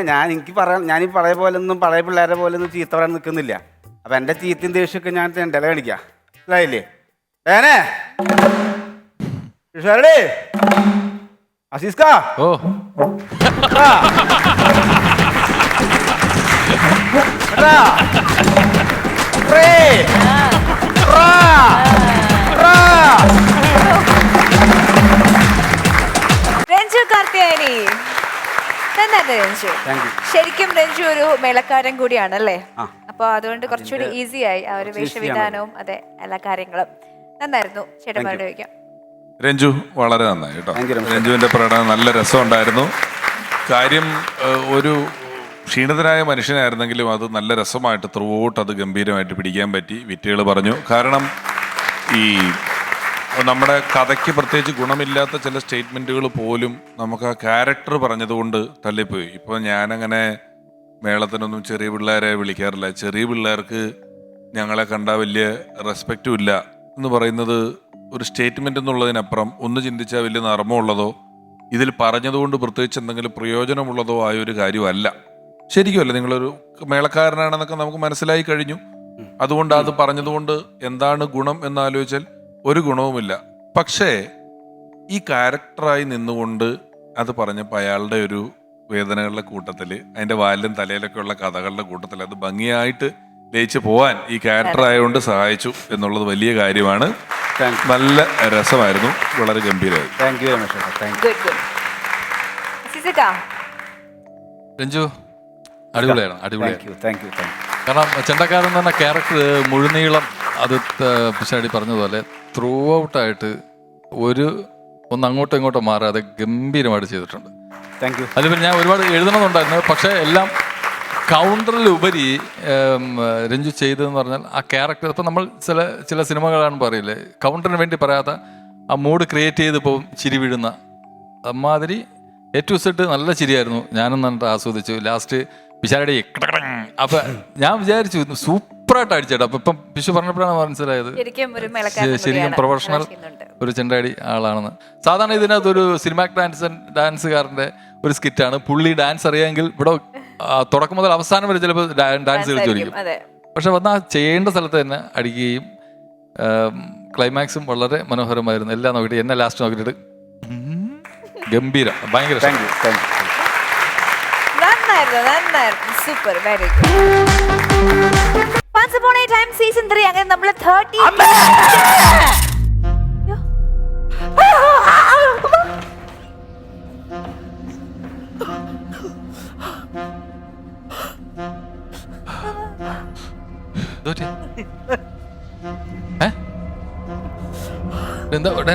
ഞാനീ പഴയ പോലെ ഒന്നും പഴയ പിള്ളേരെ പോലെ ഒന്നും ചീത്ത പറയാൻ നിൽക്കുന്നില്ല. അപ്പം എൻ്റെ ചീത്തയും ദേഷ്യമൊക്കെ ഞാൻ ചെണ്ടല കാണിക്കാം. മനസ്സിലായില്ലേ? ഏനെ ഷാരടി, അസീസ്കാ, ഓ രഞ്ജു കാർത്തിയായനി. രഞ്ജു ശരിക്കും രഞ്ജു ഒരു മേളക്കാരൻ കൂടിയാണല്ലേ? അപ്പൊ അതുകൊണ്ട് കുറച്ചുകൂടി ഈസി ആയി ആ ഒരു വേഷവിധാനവും അതെ എല്ലാ കാര്യങ്ങളും നന്നായിരുന്നു. ചേട്ടന്മാരുടെ ചോദിക്കാം. രഞ്ജു വളരെ നന്നായി കേട്ടോ. രഞ്ജുവിന്റെ പ്രകടനം നല്ല രസമുണ്ടായിരുന്നു. കാര്യം ഒരു ക്ഷീണിതനായ മനുഷ്യനായിരുന്നെങ്കിലും അത് നല്ല രസമായിട്ട് ത്രൂ ഔട്ട് അത് ഗംഭീരമായിട്ട് പിടിക്കാൻ പറ്റി. വിറ്റുകൾ പറഞ്ഞു. കാരണം ഈ നമ്മുടെ കഥയ്ക്ക് പ്രത്യേകിച്ച് ഗുണമില്ലാത്ത ചില സ്റ്റേറ്റ്മെൻറ്റുകൾ പോലും നമുക്ക് ആ ക്യാരക്ടർ പറഞ്ഞതുകൊണ്ട് തള്ളിപ്പോയി. ഇപ്പോൾ ഞാനങ്ങനെ മേളത്തിനൊന്നും ചെറിയ പിള്ളേരെ വിളിക്കാറില്ല. ചെറിയ പിള്ളേർക്ക് ഞങ്ങളെ കണ്ടാൽ വലിയ റെസ്പെക്റ്റും ഇല്ല എന്ന് പറയുന്നത് ഒരു സ്റ്റേറ്റ്മെൻ്റ് എന്നുള്ളതിനപ്പുറം ഒന്ന് ചിന്തിച്ചാൽ വലിയ നർമ്മമുള്ളതോ ഇതിൽ പറഞ്ഞതുകൊണ്ട് പ്രത്യേകിച്ച് എന്തെങ്കിലും പ്രയോജനമുള്ളതോ ആയൊരു കാര്യമല്ല. ശരിക്കുമല്ല, നിങ്ങളൊരു മേളക്കാരനാണെന്നൊക്കെ നമുക്ക് മനസ്സിലായി കഴിഞ്ഞു. അതുകൊണ്ട് അത് പറഞ്ഞതുകൊണ്ട് എന്താണ് ഗുണം എന്നാലോചിച്ചാൽ ഒരു ഗുണവുമില്ല. പക്ഷേ ഈ ക്യാരക്ടറായി നിന്നുകൊണ്ട് അത് പറഞ്ഞപ്പോൾ അയാളുടെ ഒരു വേദനകളുടെ കൂട്ടത്തിൽ, അതിൻ്റെ വാലിലും തലയിലൊക്കെ ഉള്ള കഥകളുടെ കൂട്ടത്തിൽ അത് ഭംഗിയായിട്ട് ലയിച്ച് പോവാൻ ഈ ക്യാരക്ടർ ആയതുകൊണ്ട് സഹായിച്ചു എന്നുള്ളത് വലിയ കാര്യമാണ്. Thank you. നല്ല രസമായിരുന്നു, വളരെ ഗംഭീരമായിരുന്നു. താങ്ക് യു രമേശ് ചേട്ടാ, താങ്ക് യു. Good good. സിസിക്ക രഞ്ജു അടിപൊളിയാണ്, അടിപൊളിയായിരുന്നു. Thank you, thank you. കാരണം ചെണ്ടക്കാരൻ എന്ന് പറഞ്ഞ ക്യാരക്ടർ മുഴുനീളം അത് പിഷാടി പറഞ്ഞതുപോലെ ത്രൂ ഔട്ടായിട്ട് ഒന്ന് അങ്ങോട്ടും ഇങ്ങോട്ടും മാറാതെ ഗംഭീരമായിട്ട് ചെയ്തിട്ടുണ്ട്. Thank you. അതിൽ ഞാൻ ഒരുപാട് എഴുതണമെന്നുണ്ടായിരുന്നു, പക്ഷേ എല്ലാം കൗണ്ടറിലുപരി രഞ്ജു ചെയ്തതെന്ന് പറഞ്ഞാൽ ആ ക്യാരക്ടർ. ഇപ്പം നമ്മൾ ചില സിനിമകളാണ് പറയില്ലേ, കൗണ്ടറിന് വേണ്ടി പറയാതെ ആ മൂഡ് ക്രിയേറ്റ് ചെയ്ത് ഇപ്പോൾ ചിരി വീഴുന്ന അമ്മാതിരി A to Z നല്ല ചിരിയായിരുന്നു. ഞാനും നന്നായിട്ട് ആസ്വദിച്ചു. ലാസ്റ്റ് പിഷാരടി അപ്പം ഞാൻ വിചാരിച്ചു സൂപ്പറായിട്ട് അടിച്ചേട്ടാ. അപ്പം ഇപ്പം പിഷു പറഞ്ഞപ്പോഴാണ് മനസ്സിലായത് ശരിക്കും പ്രൊഫഷണൽ ഒരു ചെണ്ടടി ആളാണെന്ന്. സാധാരണ ഇതിനകത്ത് ഒരു സിനിമാറ്റിക് ഡാൻസുകാരൻ്റെ ഒരു സ്കിറ്റാണ്. പുള്ളി ഡാൻസ് അറിയാമെങ്കിൽ ഇവിടെ തുടക്കം മുതൽ അവസാനം വരെ ചിലപ്പോൾ ഡാൻസ് കളിച്ചിരിക്കും. പക്ഷെ വന്നാൽ ചെയ്യേണ്ട സ്ഥലത്ത് തന്നെ അടിക്കുകയും ക്ലൈമാക്സും വളരെ മനോഹരമായിരുന്നു. എല്ലാം നോക്കിയിട്ട് എന്നെ ലാസ്റ്റ് നോക്കിയിട്ട് ഗംഭീരം, ഭയങ്കര നന്നായിരുന്നു. Super, very good. Once upon a time season 3 അങ്ങനെ നമ്മൾ 30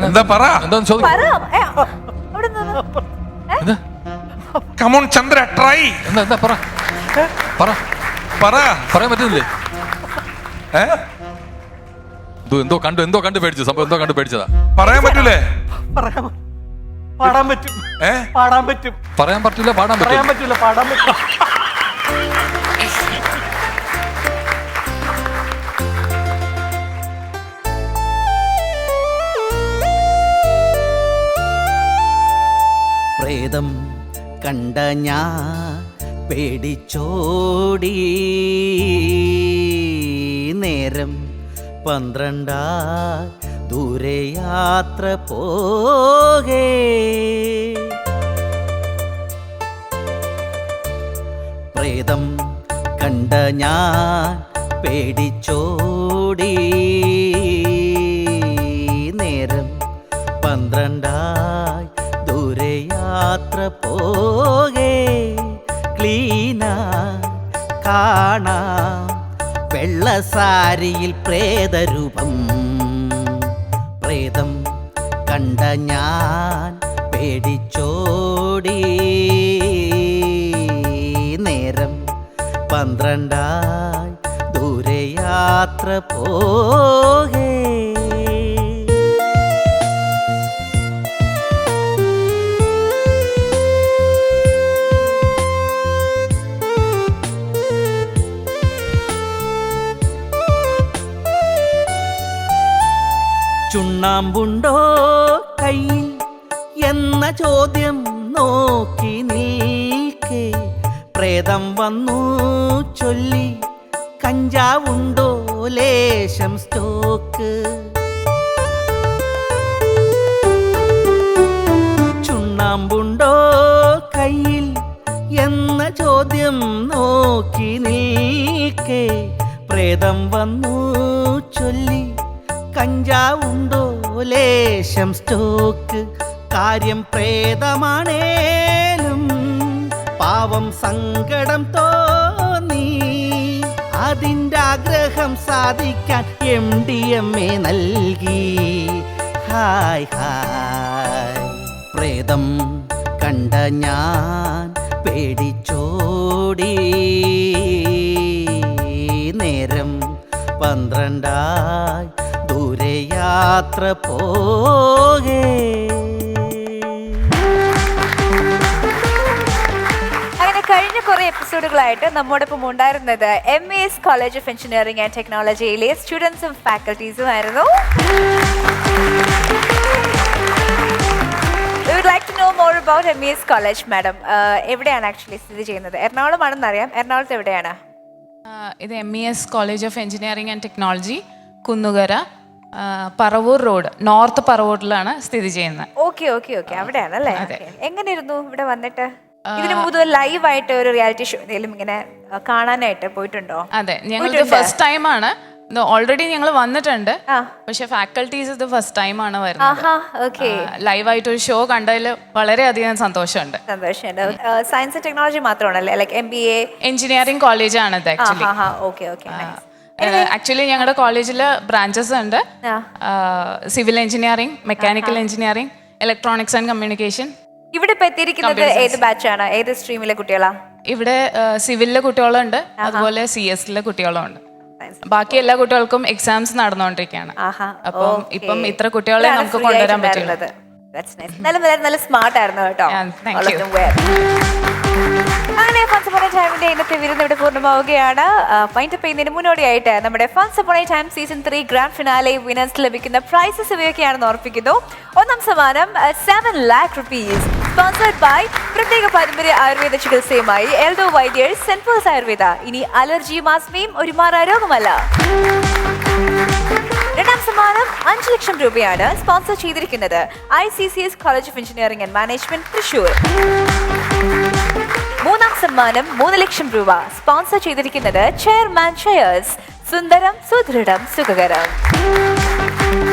എന്താ പറ എന്താന്ന് ചോദിക്കും. Come on Chandra, try. എന്താ പറ പറയാൻ പറ്റുന്നില്ലേ? എന്തോ കണ്ടു പേടിച്ചു സംഭവം. എന്തോ കണ്ടു പേടിച്ചതാ. പറയാൻ പറ്റൂലേ? പാടാൻ പറ്റും, പാടാൻ പറ്റും. പറയാൻ പറ്റില്ല, പാടാൻ പറ്റൂല, പാടാൻ പറ്റും. പ്രേതം കണ്ട ഞാൻ പേടിച്ചോടി, നേരം 12 ദൂരെ യാത്ര പോകേ. പ്രേതം കണ്ട ഞാൻ പേടിച്ചോടി, നേരം 12 ദൂരെ യാത്ര പോകേ. ക്ലീന കാണാം വെള്ളസാരിയിൽ പ്രേതരൂപം. പ്രേതം കണ്ട ഞാൻ പേടിച്ചോടി, നേരം 12 ദൂരെ യാത്ര പോകേ. ചുണ്ണാമ്പുണ്ടോ കയ്യിൽ എന്ന ചോദ്യം നോക്കി നിൽക്കേ. പ്രേതം വന്നു ചൊല്ലി, കഞ്ചാവുണ്ടോ ലേശം സ്റ്റോക്ക്. ചുണ്ണാമ്പുണ്ടോ കയ്യിൽ എന്ന ചോദ്യം നോക്കി നിൽക്കേ. പ്രേതം വന്നു ചൊല്ലി, കഞ്ചാവുണ്ടോ ലേശം സ്റ്റോക്ക്. കാര്യം പ്രേതമാണേലും പാവം സങ്കടം തോന്നി, അതിൻ്റെ ആഗ്രഹം സാധിക്കാൻ MDMA നൽകി. Hi hi. പ്രേതം കണ്ട ഞാൻ പേടിച്ചോടി, നേരം 12 ദൂരെ യാത്ര പോകേ. അങ്ങനെ കഴിഞ്ഞ കുറെ എപ്പിസോഡുകളായിട്ട് നമ്മോടൊപ്പം ഉണ്ടായിരുന്നത് MES college of engineering and ടെക്നോളജിയിലെ സ്റ്റുഡൻസും ഫാക്കൽറ്റീസും ആയിരുന്നു. We would like to know more about MES college. Madam, എവിടെയാണ് ആക്ച്വലി സ്ഥിതി ചെയ്യുന്നത്? എറണാകുളമാണെന്ന് അറിയാം. എറണാകുളത്ത് എവിടെയാണ്? ഇത് MES college of engineering and technology, Kunnukara, Paravur road, north പറവൂരിലാണ് സ്ഥിതി ചെയ്യുന്നത്. ഓക്കെ, അവിടെയാണ് അല്ലേ? എങ്ങനെയായിരുന്നു ഇവിടെ വന്നിട്ട്? ഇതിനു മുമ്പ് ലൈവായിട്ട് ഒരു റിയാലിറ്റി ഷോ എന്തെങ്കിലും ഇങ്ങനെ കാണാനായിട്ട് പോയിട്ടുണ്ടോ? അതെ, ഞങ്ങൾ ഫസ്റ്റ് ടൈമാണ്. ഓൾറെഡി ഞങ്ങൾ വന്നിട്ടുണ്ട്, പക്ഷെ ഫാക്കൽറ്റീസ് ഇത് ഫസ്റ്റ് ടൈമാണ് വരുന്നത്. ലൈവായിട്ട് ഒരു ഷോ കണ്ടതിൽ വളരെയധികം സന്തോഷമുണ്ട്. സന്തോഷമുണ്ട്. സയൻസ് ആൻഡ് ടെക്നോളജി മാത്രമാണല്ലേ? ലൈക്ക് MBA എഞ്ചിനീയറിംഗ് കോളേജാണ് ഇത് ആക്ച്വലി. ആക്ച്വലി ഞങ്ങളുടെ കോളേജിൽ ബ്രാഞ്ചസ് ഉണ്ട്. Civil engineering, mechanical engineering, electronics and communication. ഇവിടെ ഇപ്പൊ എത്തിയിരിക്കുന്നത് ഏത് ബാച്ചാണ്? ഏത് സ്ട്രീമിലെ കുട്ടികളാ? ഇവിടെ സിവിലിലെ കുട്ടികളുണ്ട്, അതുപോലെ CS കുട്ടികളും ഉണ്ട്. ബാക്കി എല്ലാ കുട്ടികൾക്കും എക്സാംസ് നടന്നുകൊണ്ടിരിക്കുകയാണ്. അപ്പം ഇപ്പം ഇത്ര കുട്ടികളെ നമുക്ക് കൊണ്ടുവരാൻ പറ്റുന്നത്. നല്ല സ്മാർട്ട് ആയിരുന്നു കേട്ടോ. അങ്ങനെ ഫൺസ് അപ്പോൺ എ ടൈമിന്റെ ഇന്നത്തെ വിരുന്ന് ഇവിടെ പൂർണ്ണമാവുകയാണ്. വൈൻഡപ്പ് ചെയ്യുന്നതിന് മുന്നോടിയായിട്ട് നമ്മുടെ ഫൺസ് upon A time season 3 grand finale winners ലഭിക്കുന്ന പ്രൈസസ് ഇവയൊക്കെയാണെന്ന് ഓർപ്പിക്കുന്നു. ഒന്നാം സമ്മാനം 7 lakh rupees, സ്പോൺസർഡ് ബൈ പ്രത്യേക പാരമ്പര്യ ആയുർവേദ ചികിത്സയുമായി എൽഡോ വൈദ്യേഴ്സ്, സെന്റ് പോൾസ് ആയുർവേദ. ഇനി അലർജിയും ആസ്മയും ഒരു മാറാ രോഗമല്ല. രണ്ടാം സമ്മാനം 5 ലക്ഷം രൂപയാണ്, സ്പോൺസർ ചെയ്തിരിക്കുന്നത് ICCS college of engineering and management Thrissur. മൂന്നാം സമ്മാനം 3 ലക്ഷം രൂപ, സ്പോൺസർ ചെയ്തിരിക്കുന്നത് ചെയർമാൻ ചെയേഴ്സ്, സുന്ദരം സുദൃഢം സുഖകരം.